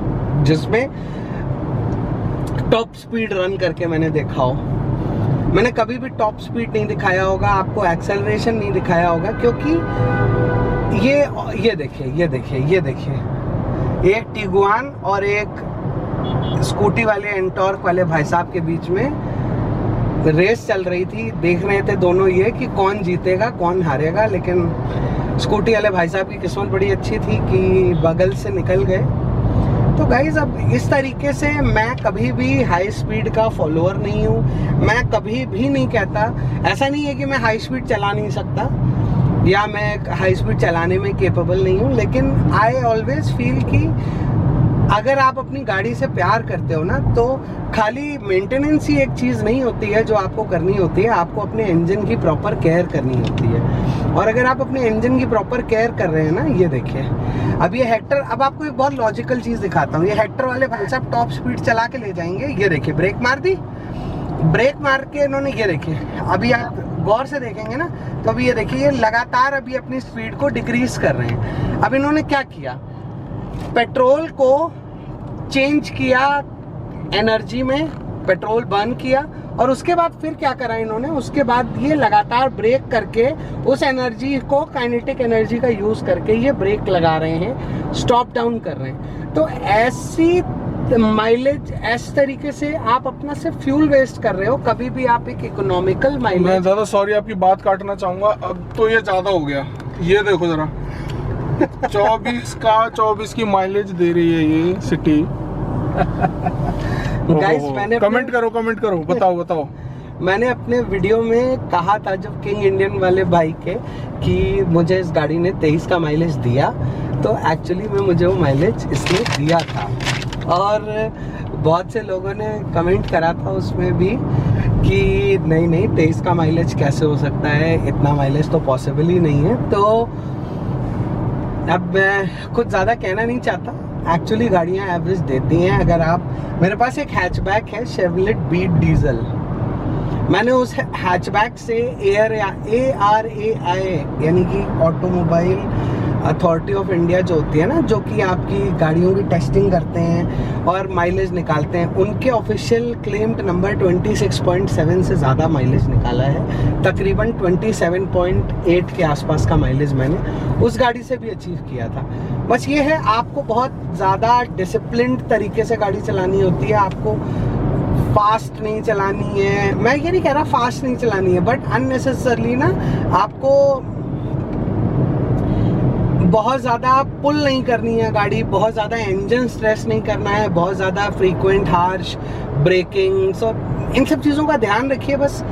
जिसमें टॉप स्पीड रन करके मैंने देखा हो। मैंने कभी भी टॉप स्पीड नहीं दिखाया होगा, आपको एक्सेलरेशन नहीं दिखाया होगा, क्योंकि ये देखिए एक टिगुआन और एक स्कूटी वाले एंटॉर्क वाले भाई साहब के बीच में रेस चल रही थी। देख रहे थे दोनों ये कि कौन जीतेगा कौन हारेगा, लेकिन स्कूटी वाले भाई साहब की किस्मत बड़ी अच्छी थी कि बगल से निकल गए। तो गाइज, अब इस तरीके से मैं कभी भी हाई स्पीड का फॉलोअर नहीं हूँ। मैं कभी भी नहीं कहता, ऐसा नहीं है कि मैं हाई स्पीड चला नहीं सकता या मैं हाई स्पीड चलाने में केपेबल नहीं हूँ, लेकिन आई ऑलवेज फील कि अगर आप अपनी गाड़ी से प्यार करते हो ना, तो खाली मेंटेनेंस ही एक चीज़ नहीं होती है जो आपको करनी होती है, आपको अपने इंजन की प्रॉपर केयर करनी होती है। और अगर आप अपने इंजन की प्रॉपर केयर कर रहे हैं ना, ये देखिए अब ये हेक्टर, अब आपको एक बहुत लॉजिकल चीज़ दिखाता हूँ। ये हेक्टर वाले भाई साहब टॉप स्पीड चला के ले जाएंगे, ये देखिए ब्रेक मार दी, ब्रेक मार के इन्होंने, ये देखिए अभी आप गौर से देखेंगे ना, तो अभी ये देखिए ये लगातार अभी अपनी स्पीड को डिक्रीज कर रहे हैं। अब इन्होंने क्या किया, पेट्रोल को चेंज किया एनर्जी में, पेट्रोल बर्न किया, और उसके बाद फिर क्या करा इन्होंने, उसके बाद ये लगातार ब्रेक करके उस एनर्जी को, काइनेटिक एनर्जी का यूज करके ये ब्रेक लगा रहे हैं, स्टॉप डाउन कर रहे हैं। तो ऐसी माइलेज, इस तरीके से आप अपना सिर्फ फ्यूल वेस्ट कर रहे हो। कभी भी आप एक इकोनॉमिकल माइलेज, मैं ज़्यादा सॉरी आपकी बात काटना चाहूँगा, अब तो ये ज़्यादा हो गया। ये देखो जरा 24 की माइलेज दे रही है ये सिटी। गाइस, मैंने कमेंट करो, बताओ। मैंने अपने वीडियो में कहा था जब किंग इंडियन वाले भाई के कि मुझे इस गाड़ी ने 23 का माइलेज दिया, तो एक्चुअली में मुझे वो माइलेज इसने दिया था। और बहुत से लोगों ने कमेंट करा था उसमें भी कि नहीं 23 का माइलेज कैसे हो सकता है, इतना माइलेज तो पॉसिबल ही नहीं है। तो अब मैं कुछ ज़्यादा कहना नहीं चाहता, एक्चुअली गाड़ियाँ एवरेज देती हैं। अगर आप, मेरे पास एक हैचबैक है शेवलेट बीट डीजल, मैंने उस हैचबैक से ARAI यानी कि ऑटोमोबाइल अथॉरिटी ऑफ इंडिया जो होती है ना, जो कि आपकी गाड़ियों की टेस्टिंग करते हैं और माइलेज निकालते हैं, उनके ऑफिशियल क्लेम्ड नंबर 26.7 से ज़्यादा माइलेज निकाला है। तकरीबन 27.8 के आसपास का माइलेज मैंने उस गाड़ी से भी अचीव किया था। बस ये है, आपको बहुत ज़्यादा डिसिप्लिन्ड तरीके से गाड़ी चलानी होती है, आपको फास्ट नहीं चलानी है। मैं ये नहीं कह रहा फास्ट नहीं चलानी है, बट अननेसेसरली ना आपको बहुत ज़्यादा पुल नहीं करनी है गाड़ी, बहुत ज़्यादा इंजन स्ट्रेस नहीं करना है, बहुत ज़्यादा फ्रीक्वेंट हार्श ब्रेकिंग, सब इन सब चीज़ों का ध्यान रखिए। बस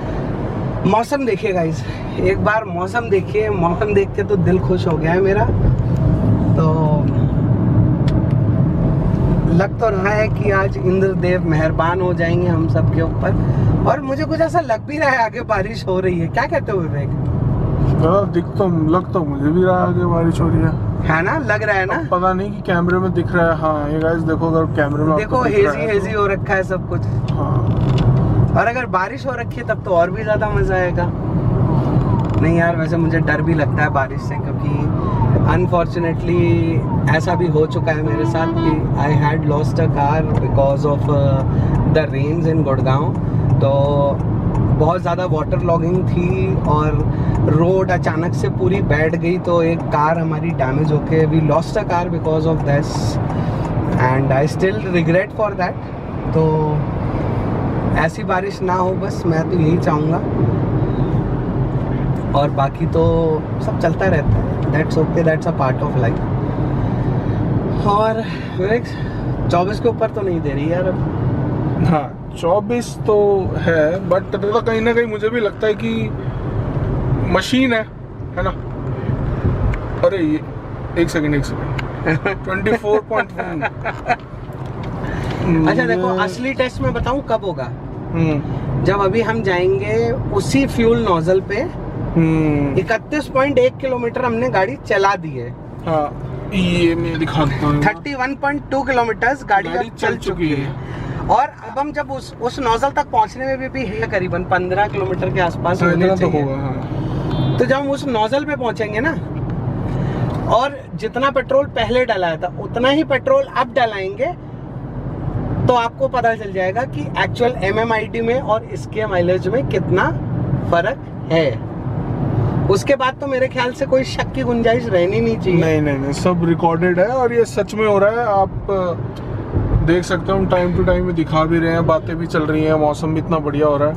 मौसम देखिए गाइस, एक बार मौसम देखिए, मौसम देख के तो दिल खुश हो गया है मेरा। तो लग तो रहा है कि आज इंद्रदेव मेहरबान हो जाएंगे हम सब के ऊपर, और मुझे कुछ ऐसा लग भी रहा है आगे बारिश हो रही है। क्या कहते हो विवेक? लग तो मुझे भी रहा आगे बारिश हो रही है ना, लग रहा है ना, पता नहीं कि कैमरे में दिख रहा है। हाँ ये गाइस देखो, अगर कैमरे में देखो हेजी हो रखा है सब कुछ। हाँ, और अगर बारिश हो रखी है तब तो और भी ज्यादा मजा आएगा। नहीं यार, वैसे मुझे डर भी लगता है बारिश से, क्योंकि अनफॉर्चुनेटली ऐसा भी हो चुका है मेरे साथ कि I had lost a car because of the rains in Gurgaon. तो बहुत ज़्यादा वाटर लॉगिंग थी और रोड अचानक से पूरी बैठ गई, तो एक कार हमारी डैमेज होके we lost a car because of this, and I still regret for that. तो ऐसी बारिश ना हो, बस मैं तो यही चाहूँगा, और बाकी तो सब चलता रहता है, that's okay, that's a part of life. और 24 के ऊपर तो नहीं दे रही यार अब। हाँ 24 तो है, बट कहीं ना कहीं मुझे भी लगता है कि मशीन है ना। अरे ये एक सेकंड 24.1। अच्छा देखो, असली टेस्ट में बताऊं कब होगा, जब अभी हम जाएंगे उसी फ्यूल नोजल पे 31.1 किलोमीटर हमने गाड़ी चला दी है। हाँ, ये मैं दिखाता हूँ। 31.2 किलोमीटर गाड़ी अब चल चुकी है। और अब हम जब उस नोजल तक पहुंचने में भी है करीबन 15 किलोमीटर के आसपास होने चाहिए। तो जब हम उस नोजल पे पहुंचेंगे ना, और जितना पेट्रोल पहले डलाया था उतना ही पेट्रोल अब डलाएंगे, तो आपको पता चल जाएगा कि एक्चुअल MMID में और इसके माइलेज में कितना फर्क है। उसके बाद तो मेरे ख्याल से कोई शक की गुंजाइश रहनी नहीं चाहिए। नहीं, सब रिकॉर्डेड है और ये सच में हो रहा है। आप देख सकते हो, हम टाइम टू टाइम में दिखा भी रहे हैं, बातें भी चल रही हैं, मौसम भी इतना बढ़िया हो रहा है।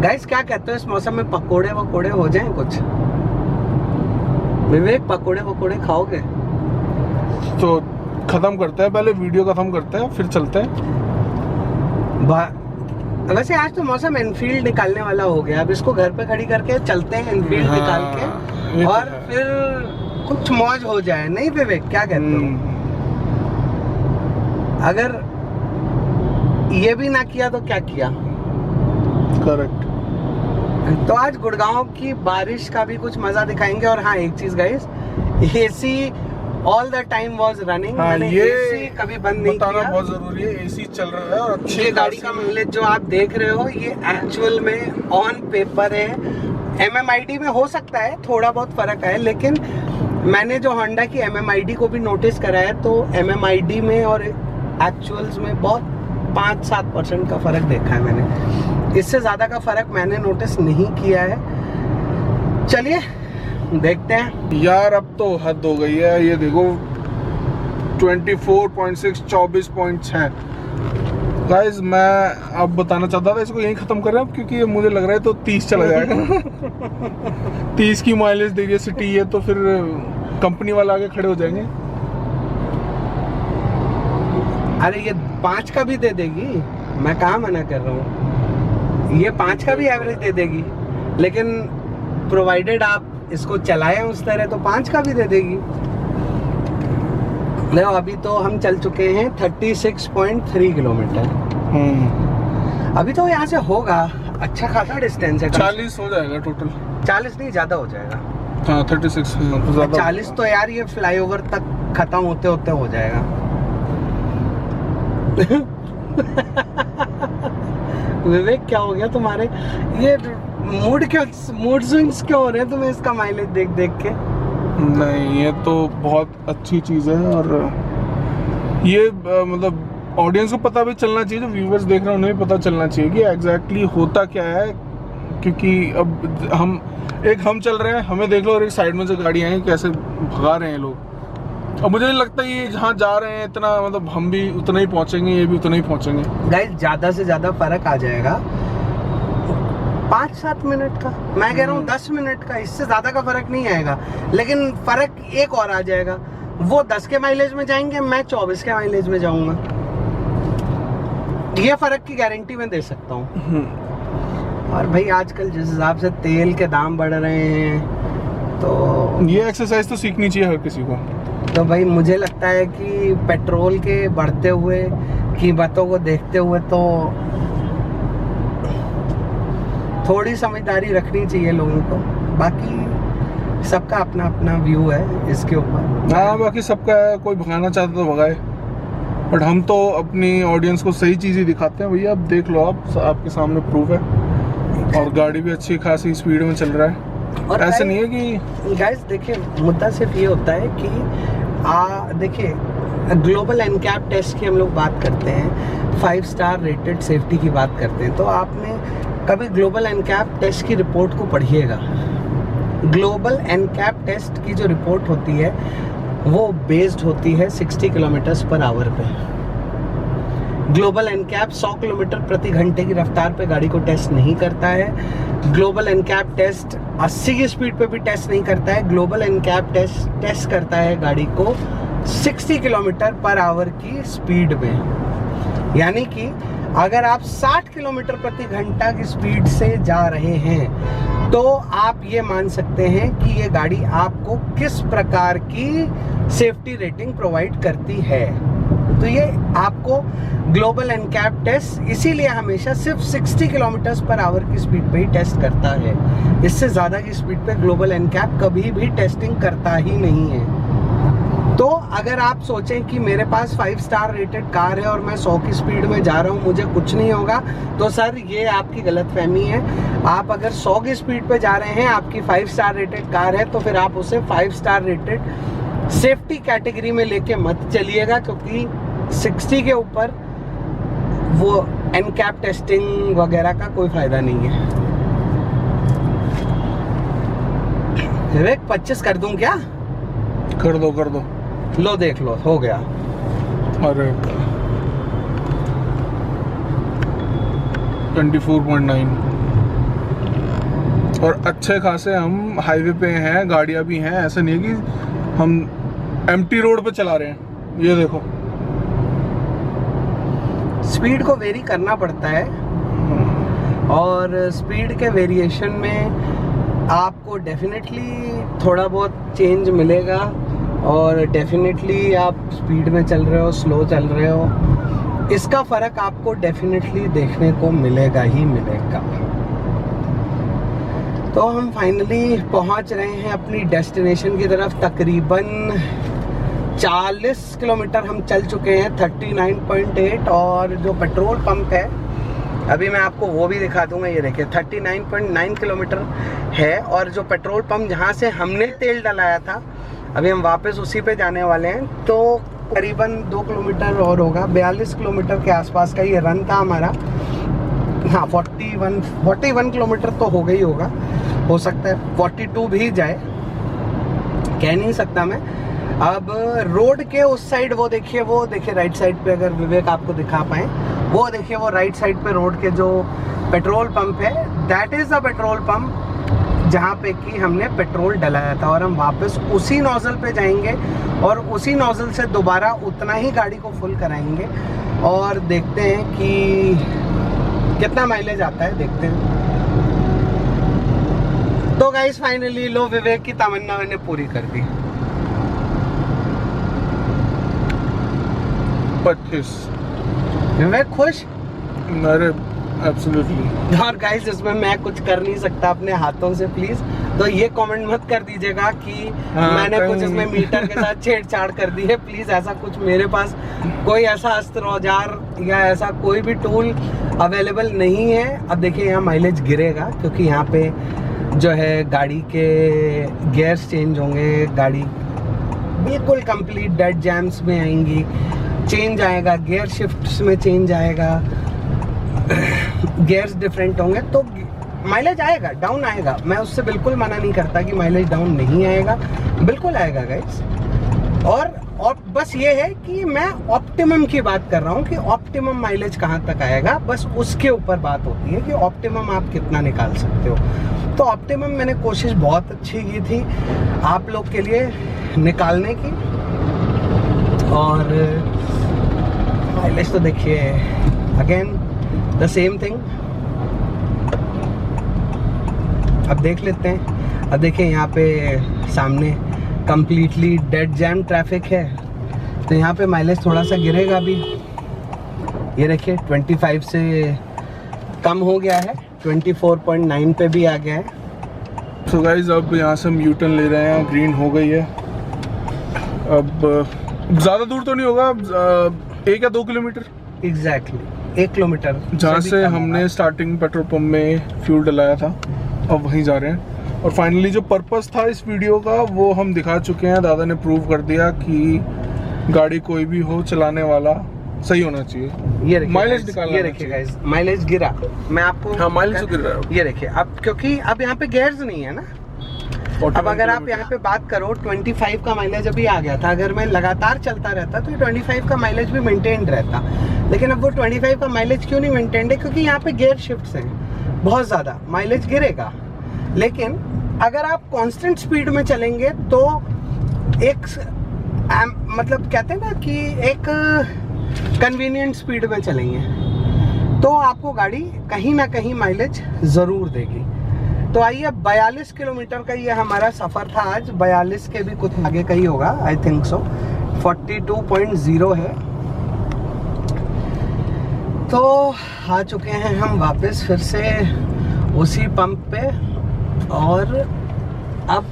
गाइस क्या कहते हो, इस मौसम में पकोड़े वकोड़े हो जाएं कुछ? विवेक, पकोड़े वकोड़े खाओगे? तो खत्म करते हैं, पहले वीडियो खत्म करते हैं फिर चलते हैं। वैसे आज तो मौसम एनफील्ड निकालने वाला हो गया। अब इसको घर पे खड़ी करके चलते हैं एनफील्ड निकाल के, और फिर कुछ मौज हो जाए। नहीं विवेक, क्या कहते हो? अगर ये भी ना किया तो क्या किया? करेक्ट। तो आज गुड़गांव की बारिश का भी कुछ मजा दिखाएंगे। और हाँ, एक चीज guys, AC all the time was running. मैंने AC कभी बंद नहीं किया। बहुत जरूरी है, AC चल रहा है। और ये गाड़ी का माइलेज जो आप देख रहे हो, ये एक्चुअल में ऑन पेपर है। MMID में हो सकता है थोड़ा बहुत फर्क है, लेकिन मैंने जो होंडा की MMID को भी नोटिस करा है, तो MMID में और एक्चुअल्स में बहुत 5-7% का फर्क देखा है मैंने। इससे ज्यादा का फर्क मैंने नोटिस नहीं किया है। चलिए देखते हैं। यार अब तो हद हो गई है। ये देखो 24.6, 24.6। गाइस मैं अब बताना चाहता था, इसको यहीं खत्म कर रहे हैं क्योंकि मुझे लग रहा है तो 30 चला जाएगा। 30 की माइलेज दे रही है सिटी है, तो फिर कंपनी वाले आगे खड़े हो जाएंगे। अरे ये 5 का भी दे देगी, मैं कहाँ मना कर रहा हूँ। ये 5 का भी एवरेज दे देगी, लेकिन प्रोवाइडेड आप इसको चलाएं उस तरह, तो 5 का भी दे देगी। लो, अभी तो हम चल चुके हैं 36.3 किलोमीटर। अभी तो यहाँ से होगा अच्छा खासा डिस्टेंस है। 40 हो जाएगा टोटल। 40 नहीं, ज्यादा हो जाएगा। हाँ 36 तो ज्यादा। 40 तो यार ये फ्लाईओवर तक खत्म होते होते हो जाएगा। विवेक क्या हो गया तुम्हारे? ये मूड स्विंग्स क्यों हो रहे हैं तुम्हें इसका माइलेज देख देख के? नहीं, ये तो बहुत अच्छी चीज है। और ये मतलब ऑडियंस को पता भी चलना चाहिए, जो व्यूवर्स देख रहे हैं उन्हें भी पता चलना चाहिए कि एग्जैक्टली होता क्या है। क्योंकि अब हम चल रहे हैं, हमें देख लो, और एक साइड में से गाड़ियां हैं, कैसे भगा रहे हैं लोग। अब मुझे नहीं लगता ये जहाँ जा रहे हैं इतना, मतलब हम भी उतना ही पहुंचेंगे, ये भी उतना ही पहुंचेंगे। गाइस ज्यादा से ज्यादा फर्क आ जाएगा 5-7 मिनट का, मैं कह रहा हूँ 10 मिनट का, इससे ज्यादा का फर्क नहीं आएगा। लेकिन फर्क एक और आ जाएगा, वो 10 के माइलेज में जाएंगे, मैं 24 के माइलेज में जाऊंगा। ये फर्क की गारंटी मैं दे सकता हूँ। और भाई आजकल जिस हिसाब से तेल के दाम बढ़ रहे हैं, तो ये एक्सरसाइज तो सीखनी चाहिए हर किसी को। तो भाई मुझे लगता है कि पेट्रोल के बढ़ते हुए कीमतों को देखते हुए तो थोड़ी समझदारी रखनी चाहिए लोगों को। बाकी सबका अपना अपना व्यू है इसके ऊपर। हाँ, बाकी सबका है, कोई भगाना चाहता तो भगाए, बट हम तो अपनी ऑडियंस को सही चीज़ ही दिखाते हैं। भैया अब देख लो, आपके सामने प्रूफ है। और गाड़ी भी अच्छी खासी स्पीड में चल रहा है। और ऐसे नहीं है कि गाइस देखिए, मुद्दा सिर्फ ये होता है कि देखिए ग्लोबल एनकैप टेस्ट की हम लोग बात करते हैं, 5 स्टार रेटेड सेफ्टी की बात करते हैं, तो आपने कभी ग्लोबल एनकैप टेस्ट की रिपोर्ट को पढ़िएगा। ग्लोबल एनकैप टेस्ट की जो रिपोर्ट होती है वो बेस्ड होती है 60 किलोमीटर्स पर आवर पे। ग्लोबल एनकैप 100 किलोमीटर प्रति घंटे की रफ्तार पे गाड़ी को टेस्ट नहीं करता है। ग्लोबल एनकैप टेस्ट 80 की स्पीड पे भी टेस्ट नहीं करता है। ग्लोबल एनकैप टेस्ट करता है गाड़ी को 60 किलोमीटर पर आवर की स्पीड में। यानी कि अगर आप 60 किलोमीटर प्रति घंटा की स्पीड से जा रहे हैं, तो आप ये मान सकते हैं कि ये गाड़ी आपको किस प्रकार की सेफ्टी रेटिंग प्रोवाइड करती है। तो ये आपको ग्लोबल एनकैप टेस्ट इसीलिए हमेशा सिर्फ 60 किलोमीटर पर आवर की स्पीड पे ही टेस्ट करता है। इससे ज़्यादा की स्पीड पे ग्लोबल एनकैप कभी भी टेस्टिंग करता ही नहीं है। तो अगर आप सोचें कि मेरे पास 5 स्टार रेटेड कार है और मैं 100 की स्पीड में जा रहा हूँ, मुझे कुछ नहीं होगा, तो सर ये आपकी गलतफहमी है। आप अगर 100 की स्पीड पे जा रहे हैं, आपकी 5 स्टार रेटेड कार है, तो फिर आप उसे 5 स्टार रेटेड सेफ्टी कैटेगरी में लेके मत चलिएगा, क्योंकि 60 के ऊपर वो एनकैप टेस्टिंग वगैरह का कोई फायदा नहीं है। विवेक 25 कर दूं क्या? कर दो। लो देख लो, हो गया। अरे 24.9 और अच्छे खासे हम हाईवे पे हैं, गाड़ियां भी हैं, ऐसा नहीं है कि हम एम्प्टी रोड पे चला रहे हैं। ये देखो, स्पीड को वेरी करना पड़ता है और स्पीड के वेरिएशन में आपको डेफिनेटली थोड़ा बहुत चेंज मिलेगा और डेफिनेटली आप स्पीड में चल रहे हो, स्लो चल रहे हो, इसका फ़र्क आपको डेफिनेटली देखने को मिलेगा ही मिलेगा। तो हम फाइनली पहुंच रहे हैं अपनी डेस्टिनेशन की तरफ। तकरीबन 40 किलोमीटर हम चल चुके हैं, 39.8, और जो पेट्रोल पंप है अभी मैं आपको वो भी दिखा दूंगा। ये देखिए 39.9 किलोमीटर है, और जो पेट्रोल पंप जहाँ से हमने तेल डलाया था, अभी हम वापस उसी पे जाने वाले हैं। तो करीबन 2 किलोमीटर और होगा, 42 किलोमीटर के आसपास का ये रन था हमारा। हाँ 41 किलोमीटर तो हो गई होगा, हो सकता है 42 भी जाए, कह नहीं सकता मैं। अब रोड के उस साइड वो देखिए राइट साइड पे, अगर विवेक आपको दिखा पाए, वो देखिए वो राइट साइड पे रोड के जो पेट्रोल पंप है, that is the petrol pump जहाँ पे कि हमने पेट्रोल डलाया था। और हम वापस उसी नोजल पे जाएंगे और उसी नोजल से दोबारा उतना ही गाड़ी को फुल कराएंगे और देखते हैं कि कितना माइलेज आता है, देखते हैं। तो गाइस फाइनली लो, विवेक की तमन्ना मैंने पूरी कर दी। 25। विवेक खुश? अरे एब्सोल्युटली। और गाइस इसमें मैं कुछ कर नहीं सकता अपने हाथों से, प्लीज तो ये कमेंट मत कर दीजिएगा कि मैंने कुछ इसमें मीटर के साथ छेड़छाड़ कर दी है। प्लीज ऐसा कुछ, मेरे पास कोई ऐसा अस्त्र औजार या ऐसा कोई भी टूल अवेलेबल नहीं है। अब देखिए यहाँ माइलेज गिरेगा क्योंकि यहाँ पे जो है गाड़ी के गियर्स चेंज होंगे, गाड़ी बिल्कुल कंप्लीट डेड जैम्स में आएंगी, चेंज आएगा, गियर शिफ्ट्स में चेंज आएगा, गियर्स डिफरेंट होंगे, तो माइलेज आएगा, डाउन आएगा। मैं उससे बिल्कुल मना नहीं करता कि माइलेज डाउन नहीं आएगा, बिल्कुल आएगा गाइस। और बस ये है कि मैं ऑप्टिमम की बात कर रहा हूँ कि ऑप्टिमम माइलेज कहाँ तक आएगा, बस उसके ऊपर बात होती है कि ऑप्टिमम आप कितना निकाल सकते हो। तो ऑप्टिमम मैंने कोशिश बहुत अच्छी की थी आप लोग के लिए निकालने की, और माइलेज तो देखिए अगेन द सेम थिंग। अब देख लेते हैं। अब देखिए यहाँ पे सामने कंप्लीटली डेड जैम ट्रैफिक है, तो यहाँ पे माइलेज थोड़ा सा गिरेगा अभी। ये देखिए 25 से कम हो गया है, 24.9 पे भी आ गया है। तो गाइज अब यहाँ से हम यूटर्न ले रहे हैं, ग्रीन हो गई है। अब ज़्यादा दूर तो नहीं होगा, 1 या 2 किलोमीटर एग्जैक्टली 1 किलोमीटर जहाँ से हमने स्टार्टिंग पेट्रोल पंप में फ्यूल डलाया था, अब वहीं जा रहे हैं। और फाइनली जो पर्पस था इस वीडियो का वो हम दिखा चुके हैं। दादा ने प्रूव कर दिया कि गाड़ी कोई भी हो, चलाने वाला सही होना चाहिए। ये माइलेज निकालना, ये देखिए गाइस माइलेज गिरा, मैं आपको हाँ माइलेज तो गिर रहा है। ये देखिए अब, क्योंकि अब यहाँ पे गियर्स नहीं है ना। अब अगर आप यहाँ पे बात करो 25 का माइलेज अभी आ गया था, अगर मैं लगातार चलता रहता तो 25 का माइलेज भी मेंटेन रहता, लेकिन अब वो 25 का माइलेज क्यों नहीं मेंटेन है? क्योंकि यहाँ पे गियर शिफ्ट्स हैं बहुत ज़्यादा, माइलेज गिरेगा। लेकिन अगर आप कांस्टेंट स्पीड में चलेंगे तो एक मतलब कहते हैं ना कि एक कन्वीनियंट स्पीड में चलेंगे तो आपको गाड़ी कहीं ना कहीं माइलेज ज़रूर देगी। तो आइए 42 किलोमीटर का ये हमारा सफ़र था आज, 42 के भी कुछ आगे का ही होगा, आई थिंक सो 42.0 है। तो आ चुके हैं हम वापस फिर से उसी पंप पे और अब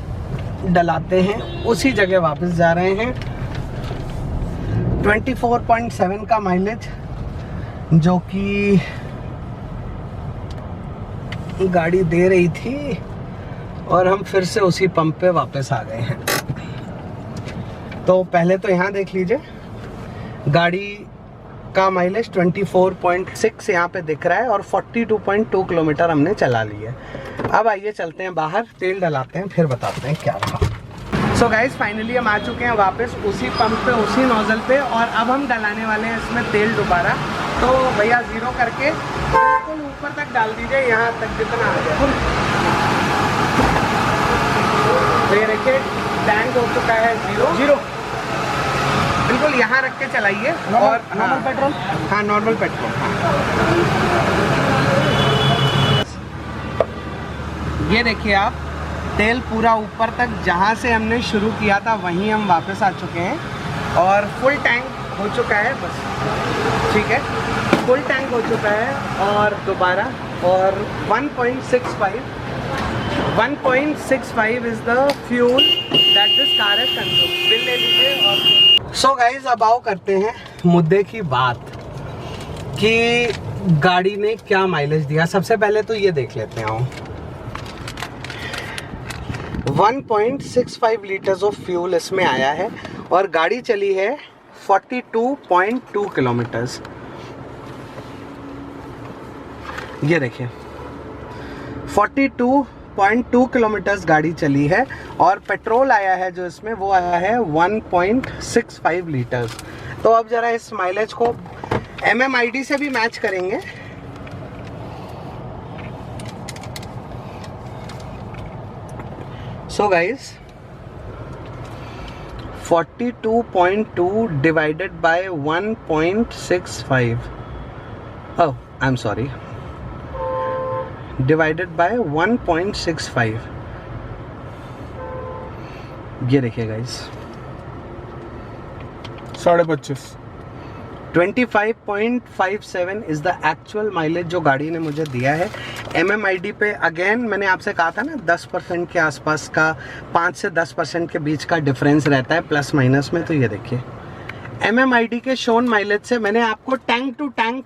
डलाते हैं उसी जगह वापस जा रहे हैं। 24.7 का माइलेज जो कि गाड़ी दे रही थी और हम फिर से उसी पंप पे वापस आ गए हैं। तो पहले तो यहाँ देख लीजिए गाड़ी का माइलेज 24.6 यहाँ पे दिख रहा है और 42.2 किलोमीटर हमने चला लिया। अब आइए चलते हैं बाहर, तेल डलाते हैं, फिर बताते हैं क्या रहा। सो गाइस फाइनली हम आ चुके हैं वापस उसी पंप पे, उसी नोजल पे, और अब हम डलाने वाले हैं इसमें तेल दोबारा। तो भैया 0 करके बिल्कुल ऊपर तक डाल दीजिए, यहाँ तक जितना आ जाए। तो ये देखिए टैंक हो चुका है 0, बिल्कुल यहाँ रख के चलाइए। और नॉर्मल पेट्रोल, हाँ नॉर्मल पेट्रोल। ये देखिए आप, तेल पूरा ऊपर तक जहाँ से हमने शुरू किया था वहीं हम वापस आ चुके हैं और फुल टैंक हो चुका है। बस ठीक है, फुल टैंक हो चुका है और दोबारा और 1.65 is the fuel that this car has consumed. Bill ले लीजिए। और सो गाइस अब आओ करते हैं मुद्दे की बात कि गाड़ी ने क्या माइलेज दिया। सबसे पहले तो ये देख लेते हैं। 1.65 लीटर्स ऑफ फ्यूल इसमें आया है और गाड़ी चली है 42.2 किलोमीटर्स। ये देखिए 42.2 किलोमीटर्स गाड़ी चली है और पेट्रोल आया है जो इसमें वो आया है 1.65 लीटर्स। तो अब जरा इस माइलेज को MMID से भी मैच करेंगे। So guys, 42.2 divided by 1.65. Oh, I'm sorry. Divided by 1.65. ये देखिए guys, 25.5। 25.57 is the actual mileage जो गाड़ी ने मुझे दिया है। MMID पे अगेन मैंने आपसे कहा था ना 10% के आसपास का, 5 से 10% के बीच का डिफरेंस रहता है प्लस माइनस में। तो ये देखिए MMID के शोन माइलेज से मैंने आपको टैंक टू टैंक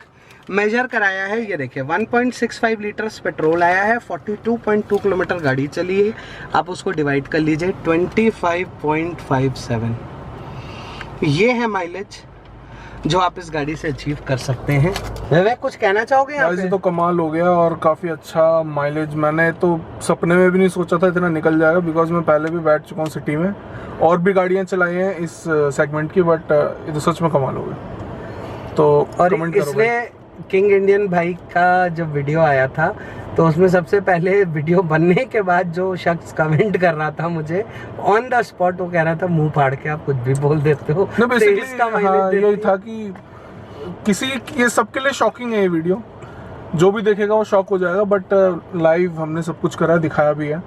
मेजर कराया है। ये देखिए 1.65 लीटर्स पेट्रोल आया है, 42.2 किलोमीटर गाड़ी चली है। आप उसको डिवाइड कर लीजिए 25.57। ये है माइलेज जो आप इस गाड़ी से अचीव कर सकते हैं। विवेक कुछ कहना चाहोगे यहाँ पे? तो कमाल हो गया और काफ़ी अच्छा माइलेज। मैंने तो सपने में भी नहीं सोचा था इतना निकल जाएगा, बिकॉज मैं पहले भी बैठ चुका हूँ सिटी में और भी गाड़ियाँ चलाई हैं इस सेगमेंट की, बट ये तो सच में कमाल हो गया। तो और कमेंट करो। इसमें किंग इंडियन भाई का जब वीडियो आया था तो उसमें सबसे पहले वीडियो बनने के बाद जो शख्स कमेंट कर रहा था मुझे ऑन द स्पॉट, वो कह रहा था मुंह फाड़ के आप कुछ भी बोल देते हो। no, यही था कि किसी, ये सबके लिए शॉकिंग है ये वीडियो, जो भी देखेगा वो शॉक हो जाएगा, बट लाइव हमने सब कुछ करा, दिखाया भी है।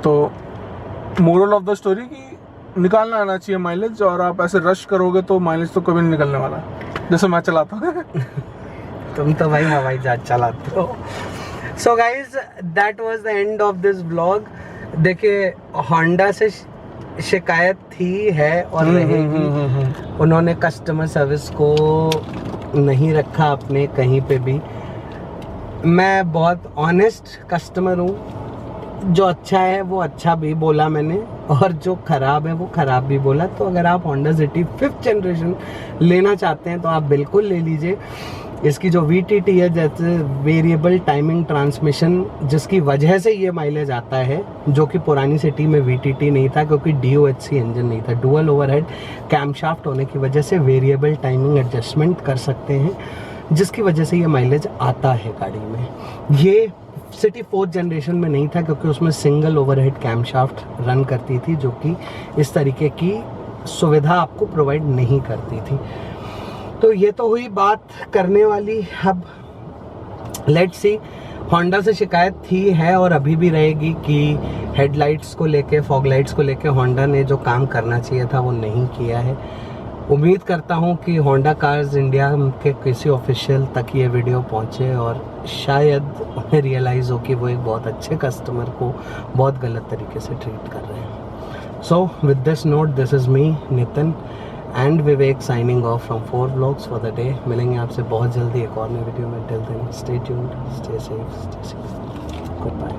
तो मोरल ऑफ द स्टोरी कि निकालना आना चाहिए माइलेज, और आप ऐसे रश करोगे तो माइलेज तो कभी नहीं निकलने वाला, जैसे मैं चलाता हूँ। तुम तो भाई हवाई जहाज चलाते हो। So guys that was the end of this vlog. देखिए होंडा से शिकायत थी, है और रहेगी। उन्होंने कस्टमर सर्विस को नहीं रखा अपने कहीं पे भी। मैं बहुत ऑनेस्ट कस्टमर हूँ, जो अच्छा है वो अच्छा भी बोला मैंने और जो ख़राब है वो ख़राब भी बोला। तो अगर आप होंडा सिटी 5th जनरेशन लेना चाहते हैं तो आप बिल्कुल ले लीजिए। इसकी जो VTT है, जैसे वेरिएबल टाइमिंग ट्रांसमिशन, जिसकी वजह से ये माइलेज आता है, जो कि पुरानी सिटी में VTT नहीं था क्योंकि DOHC इंजन नहीं था। डुअल ओवरहेड कैमशाफ्ट होने की वजह से वेरिएबल टाइमिंग एडजस्टमेंट कर सकते हैं, जिसकी वजह से ये माइलेज आता है गाड़ी में। ये सिटी 4th जनरेशन में नहीं था क्योंकि उसमें सिंगल ओवरहेड कैमशाफ्ट रन करती थी, जो कि इस तरीके की सुविधा आपको प्रोवाइड नहीं करती थी। तो ये तो हुई बात करने वाली। अब लेट्स सी, होंडा से शिकायत थी, है और अभी भी रहेगी कि हेडलाइट्स को लेके, फॉग लाइट्स को लेके होंडा ने जो काम करना चाहिए था वो नहीं किया है। उम्मीद करता हूँ कि होंडा कार्स इंडिया के किसी ऑफिशियल तक ये वीडियो पहुँचे और शायद उन्हें रियलाइज़ हो कि वो एक बहुत अच्छे कस्टमर को बहुत गलत तरीके से ट्रीट कर रहे हैं। So with this note, this is me Nitin and Vivek signing off from 4 vlogs for the day. मिलेंगे आपसे बहुत जल्दी एक और नई वीडियो में। Till then stay tuned, stay safe, good bye.